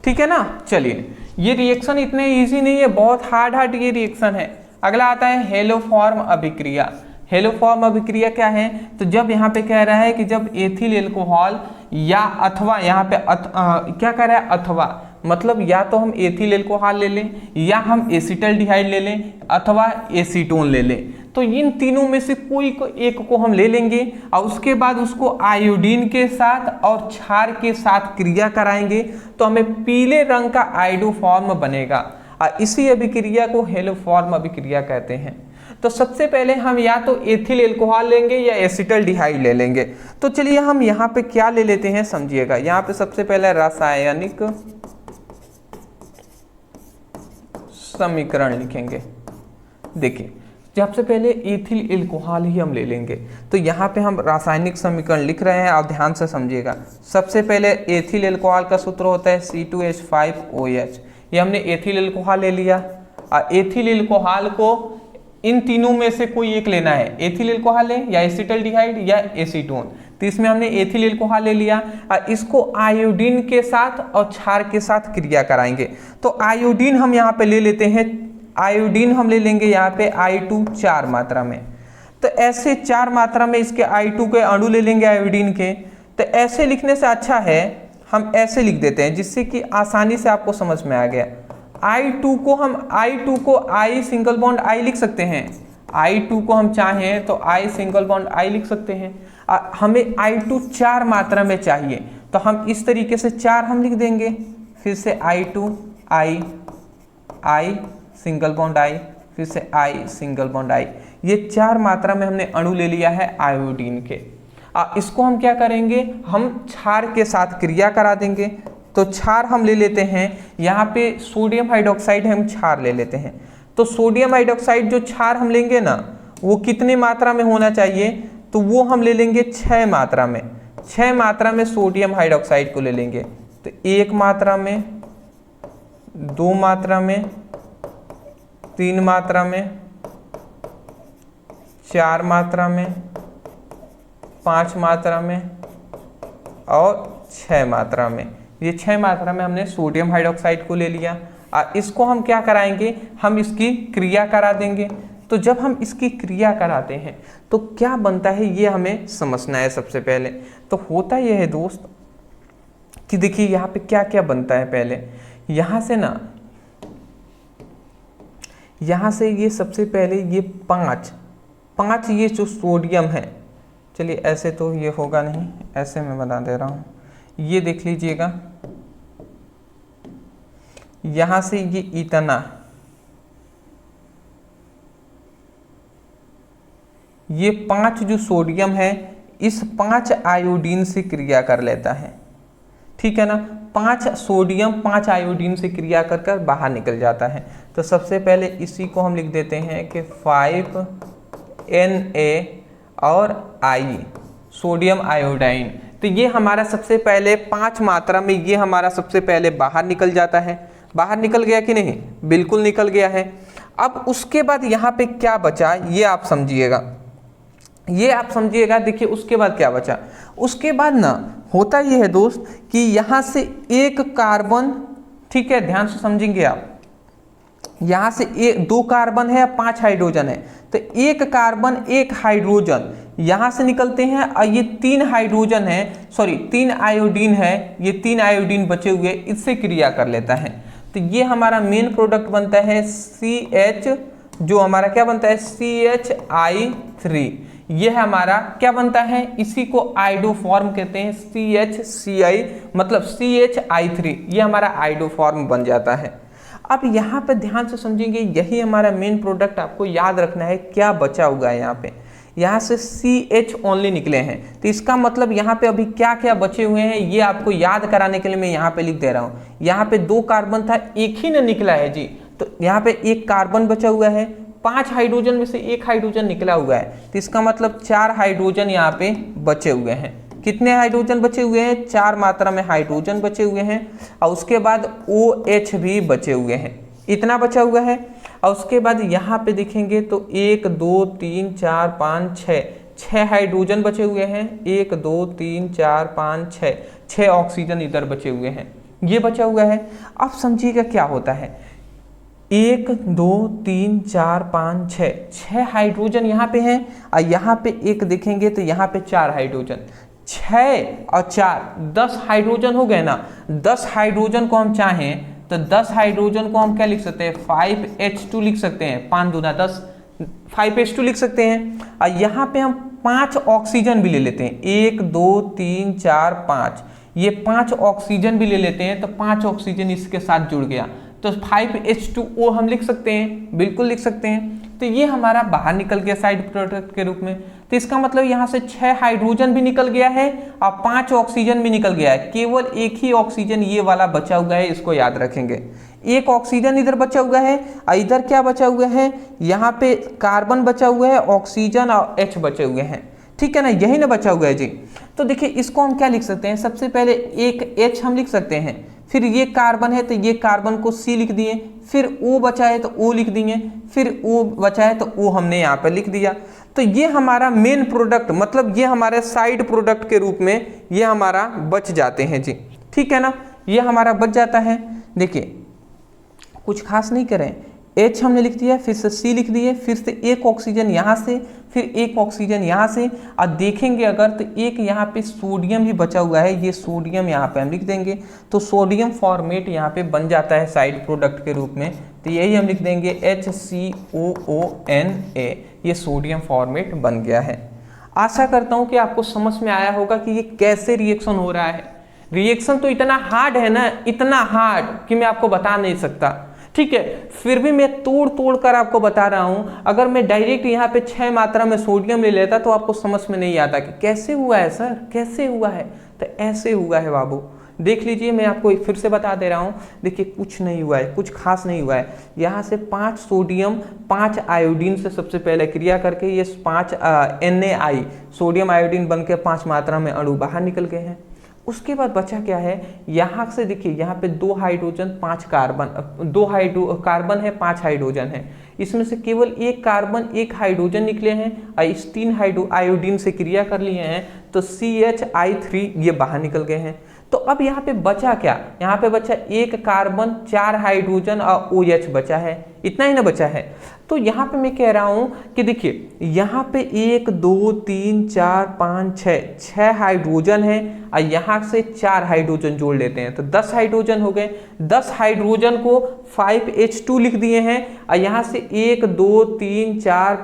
ठीक है ना। चलिए, ये रिएक्शन इतने इजी नहीं है, बहुत हार्ड ये रिएक्शन है। अगला आता है हेलोफॉर्म अभिक्रिया। हेलोफॉर्म अभिक्रिया क्या है, तो जब यहाँ पे कह रहा है कि जब एथिल एल्कोहल या अथवा, यहाँ पे क्या कह रहा है, अथवा मतलब या तो हम एथिल एल्कोहल ले लें, या हम एसिटल्डिहाइड ले लें, अथवा एसीटोन ले लें। तो इन तीनों में से कोई एक को हम ले लेंगे और उसके बाद उसको आयोडीन के साथ और क्षार के साथ क्रिया कराएंगे, तो हमें पीले रंग का आयोडोफॉर्म बनेगा, और इसी अभिक्रिया को हेलोफॉर्म अभिक्रिया कहते हैं। तो सबसे पहले हम या तो एथिल एल्कोहल लेंगे या एसिटल्डिहाइड ले लेंगे। तो चलिए हम यहाँ पे क्या ले लेते हैं समझिएगा। यहाँ पे सबसे पहले रासायनिक समीकरण लिखेंगे। देखिए सबसे पहले एथिल एल्कोहल ही हम ले लेंगे। तो यहाँ पे हम रासायनिक समीकरण लिख रहे हैं, आप ध्यान से समझिएगा। सबसे पहले एथिल एल्कोहल का सूत्र होता है C2H5OH। ये हमने एथिल एल्कोहल ले लिया। और एथिल एल्कोहल को इन तीनों में से कोई एक लेना है, एथिल एल्कोहल है या एसिटल्डिहाइड या एसीटोन। तो इसमें हमने एथिल एल्कोहल ले लिया और इसको आयोडीन के साथ और क्षार के साथ क्रिया कराएंगे। तो आयोडीन हम यहाँ पे ले लेते हैं, आयोडीन हम ले लेंगे यहाँ पे I2 4 मात्रा में। तो ऐसे 4 मात्रा में इसके I2 के अणु ले लेंगे आयोडीन के। तो ऐसे लिखने से अच्छा है हम ऐसे लिख देते हैं जिससे कि आसानी से आपको समझ में आ गया। I2 को I सिंगल बॉन्ड I लिख सकते हैं। I2 को हम चाहें तो I सिंगल बॉन्ड I लिख सकते हैं। हमें I2 4 मात्रा में चाहिए तो हम इस तरीके से 4 हम लिख देंगे। फिर से I2 I single bond I, फिर से I सिंगल बॉन्ड I। ये 4 मात्रा में हमने अणु ले लिया है आयोडीन के। इसको हम क्या करेंगे, हम क्षार के साथ क्रिया करा देंगे। तो क्षार हम ले लेते हैं, यहाँ पे सोडियम हाइड्रोक्साइड हम क्षार ले लेते हैं। तो सोडियम हाइड्रोक्साइड जो क्षार हम लेंगे ना वो कितने मात्रा में होना चाहिए, तो वो हम ले लेंगे 6 मात्रा में। 6 मात्रा में सोडियम हाइड्रोक्साइड को ले लेंगे। तो 1 मात्रा में, 2 मात्रा में, 3 मात्रा में, 4 मात्रा में, 5 मात्रा में और 6 मात्रा में। ये 6 मात्रा में हमने सोडियम हाइड्रोक्साइड को ले लिया। इसको हम क्या कराएंगे, हम इसकी क्रिया करा देंगे। तो जब हम इसकी क्रिया कराते हैं तो क्या बनता है ये हमें समझना है। सबसे पहले तो होता यह है दोस्त कि देखिए यहाँ पे क्या क्या बनता है। पहले यहाँ से ना, यहाँ से ये सबसे पहले ये 5 ये जो सोडियम है, चलिए ऐसे तो ये होगा नहीं, ऐसे मैं बता दे रहा हूँ। ये देख लीजिएगा, यहाँ से ये इतना, ये 5 जो सोडियम है इस 5 आयोडीन से क्रिया कर लेता है, ठीक है ना। 5 सोडियम 5 आयोडीन से क्रिया कर कर बाहर निकल जाता है। तो सबसे पहले इसी को हम लिख देते हैं कि 5Na और I सोडियम आयोडाइन। तो ये हमारा सबसे पहले 5 मात्रा में ये हमारा सबसे पहले बाहर निकल जाता है। बाहर निकल गया कि नहीं, बिल्कुल निकल गया है। अब उसके बाद यहाँ पे क्या बचा ये आप समझिएगा, ये आप समझिएगा। देखिए उसके बाद क्या बचा, उसके बाद ना होता ये है दोस्त कि यहाँ से एक कार्बन, ठीक है ध्यान से समझेंगे आप, यहाँ से 2 कार्बन है 5 हाइड्रोजन है। तो 1 कार्बन 1 हाइड्रोजन यहाँ से निकलते हैं और ये 3 हाइड्रोजन है, सॉरी 3 आयोडीन है, ये 3 आयोडीन बचे हुए इससे क्रिया कर लेता है। तो ये हमारा मेन प्रोडक्ट बनता है CH, जो हमारा क्या बनता है CHI3। ये है हमारा क्या बनता है, इसी को आइडो फॉर्म कहते हैं, CHCI मतलब CHI3, ये हमारा आइडो फॉर्म बन जाता है। अब यहाँ पे ध्यान से समझेंगे, यही हमारा मेन प्रोडक्ट आपको याद रखना है। क्या बचा हुआ है यहाँ पे, यहाँ से CH ओनली निकले हैं। तो इसका मतलब यहाँ पे अभी क्या क्या बचे हुए हैं ये आपको याद कराने के लिए मैं यहाँ पे लिख दे रहा हूँ। यहाँ पे 2 कार्बन था, एक ही ना निकला है जी, तो यहाँ पे 1 कार्बन बचा हुआ है, 5 हाइड्रोजन में से 1 हाइड्रोजन निकला हुआ है। तो इसका मतलब 4 हाइड्रोजन यहाँ पे बचे हुए हैं। कितने हाइड्रोजन बचे हुए हैं, 4 मात्रा में हाइड्रोजन बचे हुए हैं और उसके बाद OH भी बचे हुए हैं, इतना बचा हुआ है। और उसके बाद यहाँ पे देखेंगे तो 1 2 3 4 5 6 हाइड्रोजन बचे हुए हैं, 1 2 3 4 5 6 ऑक्सीजन इधर बचे हुए हैं, ये बचा हुआ है। अब समझिएगा क्या होता है, 1 2 3 4 5 6 हाइड्रोजन यहाँ पे हैं और यहाँ पे एक देखेंगे तो यहाँ पे 4 हाइड्रोजन, 6 और 4 10 हाइड्रोजन हो गए ना। 10 हाइड्रोजन को हम चाहें तो 10 हाइड्रोजन को हम क्या लिख सकते हैं, 5H2 लिख सकते हैं, 5 दूना 10 5H2 लिख सकते हैं। और यहाँ पे हम 5 ऑक्सीजन भी ले लेते हैं, 1 2 3 4 5, ये 5 ऑक्सीजन भी ले लेते हैं। तो 5 ऑक्सीजन इसके साथ जुड़ गया तो 5H2O हम लिख सकते हैं, बिल्कुल लिख सकते हैं। तो ये हमारा बाहर निकल गया साइड प्रोडक्ट के रूप में। तो इसका मतलब यहाँ से 6 हाइड्रोजन भी निकल गया है और 5 ऑक्सीजन भी निकल गया है, केवल एक ही ऑक्सीजन ये वाला बचा हुआ है, इसको याद रखेंगे। एक ऑक्सीजन इधर बचा हुआ है और इधर क्या बचा हुआ है, यहाँ पे कार्बन बचा हुआ है, ऑक्सीजन और H बचे हुए हैं, ठीक है ना, यही ना बचा हुआ है जी। तो देखिए इसको हम क्या लिख सकते हैं, सबसे पहले एक H हम लिख सकते हैं, फिर ये कार्बन है तो ये कार्बन को C लिख दिए, फिर O बचा है तो O लिख दिए, फिर O बचा है तो O हमने यहाँ पर लिख दिया। तो ये हमारा मेन प्रोडक्ट, मतलब ये हमारे साइड प्रोडक्ट के रूप में ये हमारा बच जाते हैं जी, ठीक है ना, ये हमारा बच जाता है। देखिए कुछ खास नहीं करें, H हमने लिख दिया, फिर से C लिख दिए, फिर से एक ऑक्सीजन यहाँ से, फिर एक ऑक्सीजन यहाँ से, और देखेंगे अगर तो एक यहाँ पे सोडियम भी बचा हुआ है, ये सोडियम यहाँ पे हम लिख देंगे, तो सोडियम फॉर्मेट यहाँ पे बन जाता है साइड प्रोडक्ट के रूप में। तो यही हम लिख देंगे HCOONA, ये सोडियम फॉर्मेट बन गया है। आशा करता हूँ कि आपको समझ में आया होगा कि ये कैसे रिएक्शन हो रहा है। रिएक्शन तो इतना हार्ड है ना, इतना हार्ड कि मैं आपको बता नहीं सकता, ठीक है, फिर भी मैं तोड़ तोड़ कर आपको बता रहा हूं। अगर मैं डायरेक्ट यहाँ पे 6 मात्रा में सोडियम ले लेता तो आपको समझ में नहीं आता कि कैसे हुआ है सर, कैसे हुआ है। तो ऐसे हुआ है बाबू, देख लीजिए, मैं आपको फिर से बता दे रहा हूँ। देखिए कुछ नहीं हुआ है, कुछ खास नहीं हुआ है। यहाँ से 5 सोडियम 5 आयोडीन से सबसे पहले क्रिया करके ये 5 Na सोडियम आयोडीन बन के 5 मात्रा में अणु बाहर निकल गए हैं। उसके बाद बचा क्या है, यहाँ से देखिए, यहाँ पे 2 हाइड्रोजन 5 कार्बन, 2 कार्बन है 5 हाइड्रोजन है, इसमें से केवल एक कार्बन 1 हाइड्रोजन निकले हैं और इस 3 आयोडीन से क्रिया कर लिए हैं, तो CHI3 ये बाहर निकल गए हैं। तो अब यहाँ पे बचा क्या, यहाँ पे बचा 1 कार्बन 4 हाइड्रोजन और OH बचा है, इतना ही ना बचा है। तो यहाँ पे मैं कह रहा हूँ कि देखिए यहाँ पे 1 2 3 4 5 6 हाइड्रोजन है और यहाँ से 4 हाइड्रोजन जोड़ लेते हैं तो 10 हाइड्रोजन हो गए। 10 हाइड्रोजन को 5H2 लिख दिए हैं और यहाँ से 1 2 3 4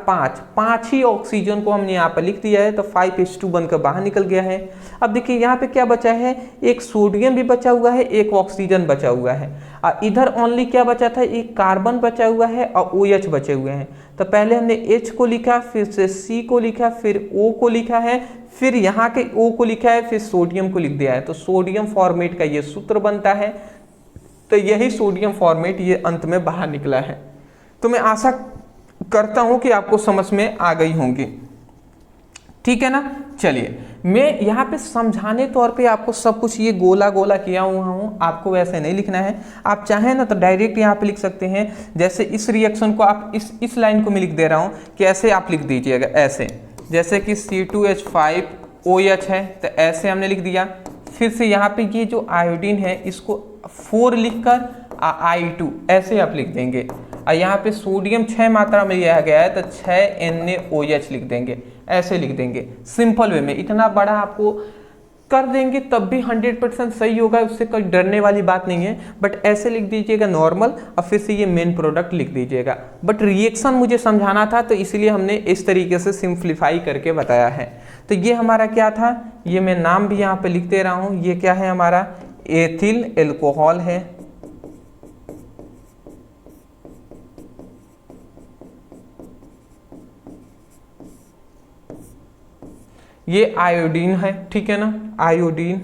5 ही ऑक्सीजन को हमने यहाँ पर लिख दिया है, तो 5H2 बनकर बाहर निकल गया है। अब देखिए यहाँ पे क्या बचा है, एक सोडियम भी बचा हुआ है, एक ऑक्सीजन बचा हुआ है और इधर ओनली क्या बचा था, एक कार्बन बचा हुआ है और OH बचे हुए हैं। तो पहले हमने H को लिखा, फिर से C को लिखा, फिर O को लिखा है, फिर यहाँ के O को लिखा है, फिर सोडियम को लिख दिया है। तो सोडियम फॉर्मेट का ये सूत्र बनता है। तो यही सोडियम फॉर्मेट ये अंत में बाहर निकला है। तो मैं आशा करता हूँ कि आपको समझ में आ गई होंगी, ठीक है ना। चलिए मैं यहाँ पे समझाने तौर पे आपको सब कुछ ये गोला गोला किया हुआ हूँ, आपको वैसे नहीं लिखना है। आप चाहें ना तो डायरेक्ट यहाँ पे लिख सकते हैं, जैसे इस रिएक्शन को आप इस लाइन को मैं लिख दे रहा हूँ कि ऐसे आप लिख दीजिएगा, ऐसे जैसे कि C2H5OH है तो ऐसे हमने लिख दिया। फिर से यहाँ पे ये जो आयोडीन है इसको 4 लिखकर I2 ऐसे आप लिख देंगे और यहाँ पे सोडियम 6 मात्रा में लिया गया है तो 6 NaOH लिख देंगे, ऐसे लिख देंगे सिंपल वे में। इतना बड़ा आपको कर देंगे तब भी 100% सही होगा, उससे कोई डरने वाली बात नहीं है। बट ऐसे लिख दीजिएगा नॉर्मल और फिर से ये मेन प्रोडक्ट लिख दीजिएगा। बट रिएक्शन मुझे समझाना था तो इसलिए हमने इस तरीके से सिंप्लीफाई करके बताया है। तो ये हमारा क्या था, ये मैं नाम भी यहाँ पे लिख दे रहा हूँ, ये क्या है हमारा एथिल एल्कोहल है। ये आयोडीन है, ठीक है ना, आयोडीन।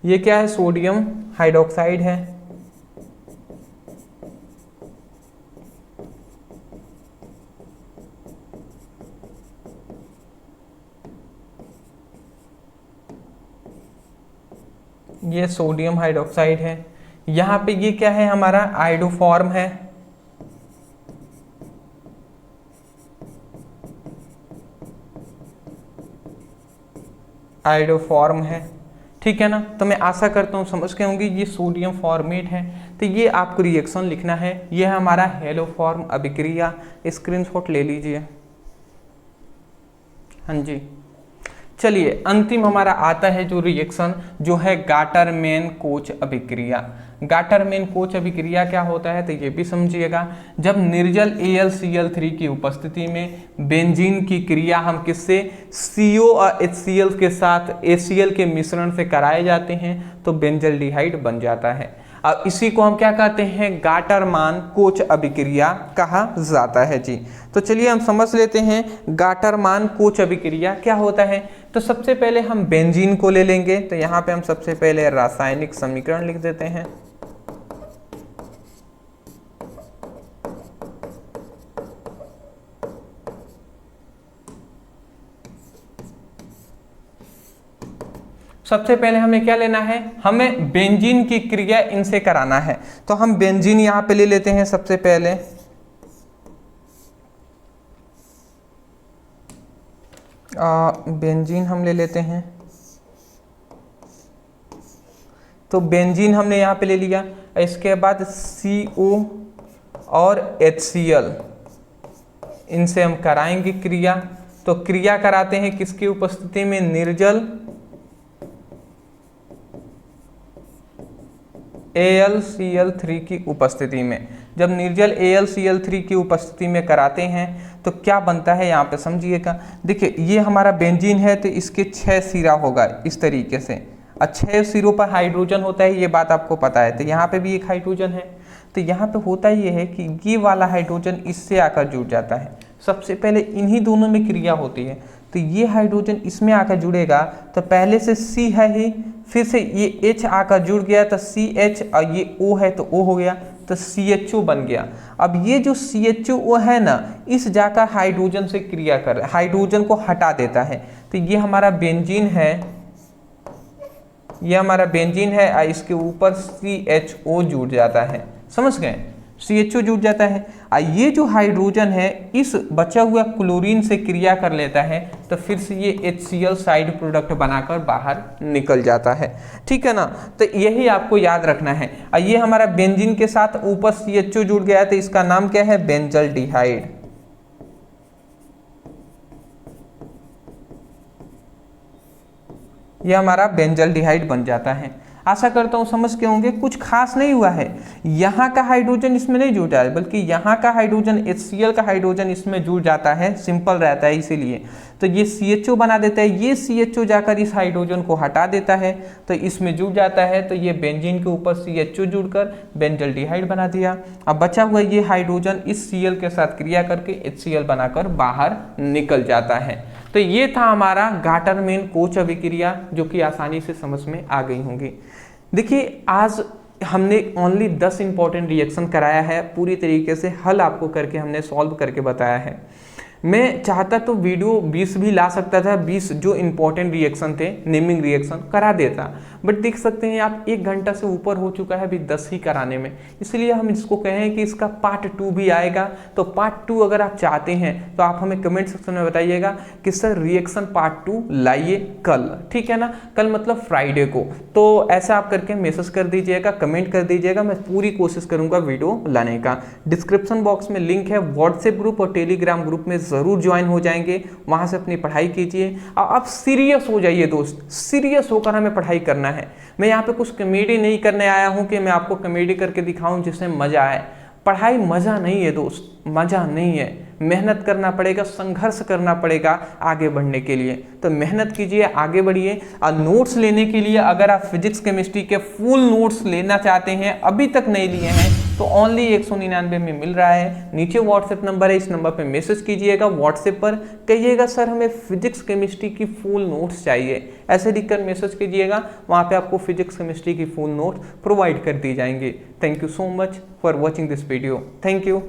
ये क्या है, सोडियम हाइड्रोक्साइड है। ये सोडियम हाइड्रोक्साइड है। यहाँ पे ये क्या है हमारा आयोडोफॉर्म है। आयोडोफॉर्म है, ठीक है ना। तो मैं आशा करता हूँ समझ के होंगे, ये सोडियम फॉर्मेट है। तो ये आपको रिएक्शन लिखना है। ये है हमारा हेलोफॉर्म अभिक्रिया, स्क्रीनशॉट ले लीजिए। हाँ जी, चलिए अंतिम हमारा आता है जो रिएक्शन, जो है गाटरमैन-कोच अभिक्रिया। गाटरमैन-कोच अभिक्रिया क्या होता है तो ये भी समझिएगा। जब निर्जल AlCl3 की उपस्थिति में बेंजीन की क्रिया हम किससे, CO और HCl के साथ ACl के मिश्रण से कराए जाते हैं तो बेंजल्डिहाइड बन जाता है। अब इसी को हम क्या कहते हैं, गाटरमान कोच अभिक्रिया कहा जाता है जी। तो चलिए हम समझ लेते हैं गाटरमान कोच अभिक्रिया क्या होता है। तो सबसे पहले हम बेंजीन को ले लेंगे। तो यहाँ पे हम सबसे पहले रासायनिक समीकरण लिख देते हैं। सबसे पहले हमें क्या लेना है, हमें बेंजीन की क्रिया इनसे कराना है। तो हम बेंजीन यहां पे ले लेते हैं। सबसे पहले बेंजीन हम ले लेते हैं। तो बेंजीन हमने यहां पे ले लिया। इसके बाद CO और HCl, इनसे हम कराएंगे क्रिया। तो क्रिया कराते हैं किसकी उपस्थिति में, निर्जल AlCl3 की उपस्थिति में। जब निर्जल AlCl3 की उपस्थिति में कराते हैं तो क्या बनता है, यहाँ पे समझिएगा। देखिए ये हमारा बेंजीन है तो इसके 6 सिरा होगा इस तरीके से। 6 सिरों पर हाइड्रोजन होता है, ये बात आपको पता है। तो यहाँ पे भी एक हाइड्रोजन है। तो यहाँ पे होता ये है कि ये वाला हाइड्रोजन इससे आकर जुड़ जाता है। सबसे पहले इन्हीं दोनों में क्रिया होती है। तो ये हाइड्रोजन इसमें आकर जुड़ेगा तो पहले से C है ही, फिर से ये H आकर जुड़ गया तो CH, और ये O है तो O हो गया तो CHO बन गया। अब ये जो CHO है ना, इस जाकर हाइड्रोजन से क्रिया कर, हाइड्रोजन को हटा देता है। तो ये हमारा बेंजीन है, ये हमारा बेंजीन है और इसके ऊपर CHO जुड़ जाता है। समझ गए, CHO जुड़ जाता है। ये जो हाइड्रोजन है इस बचा हुआ क्लोरीन से क्रिया कर लेता है तो फिर से ये HCl साइड प्रोडक्ट बनाकर बाहर निकल जाता है। ठीक है ना। तो यही आपको याद रखना है। ये हमारा बेंजीन के साथ ऊपर CHO जुड़ गया तो इसका नाम क्या है, बेंजल्डिहाइड। ये हमारा बेंजल्डिहाइड बन जाता है। आशा करता हूँ समझ के होंगे, कुछ खास नहीं हुआ है। यहाँ का हाइड्रोजन इसमें नहीं जुड़ जाए, बल्कि यहाँ का हाइड्रोजन HCl का हाइड्रोजन इसमें जुड़ जाता है, सिंपल रहता है इसीलिए। तो ये CHO बना देता है, ये CHO जाकर इस हाइड्रोजन को हटा देता है तो इसमें जुड़ जाता है। तो ये बेंजीन के ऊपर CHO जुड़कर बेंजल्डिहाइड बना दिया। अब बचा हुआ ये हाइड्रोजन इस Cl के साथ क्रिया करके HCl बनाकर बाहर निकल जाता है। तो ये था हमारा गाटरमैन कोच अभिक्रिया, जो कि आसानी से समझ में आ गई होंगी। देखिए आज हमने ओनली 10 इंपॉर्टेंट रिएक्शन कराया है, पूरी तरीके से हल आपको करके हमने सॉल्व करके बताया है। मैं चाहता तो वीडियो 20 भी ला सकता था, 20 जो इंपॉर्टेंट रिएक्शन थे, नेमिंग रिएक्शन करा देता, बट देख सकते हैं आप 1 घंटा से ऊपर हो चुका है अभी 10 ही कराने में। इसलिए हम इसको कहें कि इसका पार्ट 2 भी आएगा। तो पार्ट 2 अगर आप चाहते हैं तो आप हमें कमेंट सेक्शन में बताइएगा कि सर रिएक्शन पार्ट 2 लाइए कल, ठीक है ना, कल मतलब फ्राइडे को। तो ऐसा आप करके मैसेज कर दीजिएगा, कमेंट कर दीजिएगा, मैं पूरी कोशिश करूंगा वीडियो लाने का। डिस्क्रिप्शन बॉक्स में लिंक है, व्हाट्सएप ग्रुप और टेलीग्राम ग्रुप में जरूर ज्वाइन हो जाएंगे, वहां से अपनी पढ़ाई कीजिए और आप सीरियस हो जाइए दोस्त, सीरियस होकर हमें पढ़ाई करना है। मैं यहाँ पे कुछ कॉमेडी नहीं करने आया हूँ कि मैं आपको कॉमेडी करके दिखाऊं जिससे मजा आए। पढ़ाई मजा नहीं है दोस्त, मजा नहीं है, मेहनत करना पड़ेगा, संघर्ष करना पड़ेगा आगे बढ़ने के लिए। तो मेहनत कीजिए, आगे बढ़िए। और नोट्स लेने के लिए अगर आप फिजिक्स केमिस्ट्री के फुल नोट्स लेना चाहते हैं, अभी तक नहीं लिए हैं, तो ओनली 199 में मिल रहा है। नीचे व्हाट्सएप नंबर है, इस नंबर पे मैसेज कीजिएगा, व्हाट्सएप पर कहिएगा सर हमें फिजिक्स केमिस्ट्री की फुल नोट्स चाहिए, ऐसे लिखकर मैसेज कीजिएगा, वहाँ पे आपको फिजिक्स केमिस्ट्री की फुल नोट प्रोवाइड कर दी जाएंगे। Thank you so much for watching this video. Thank you.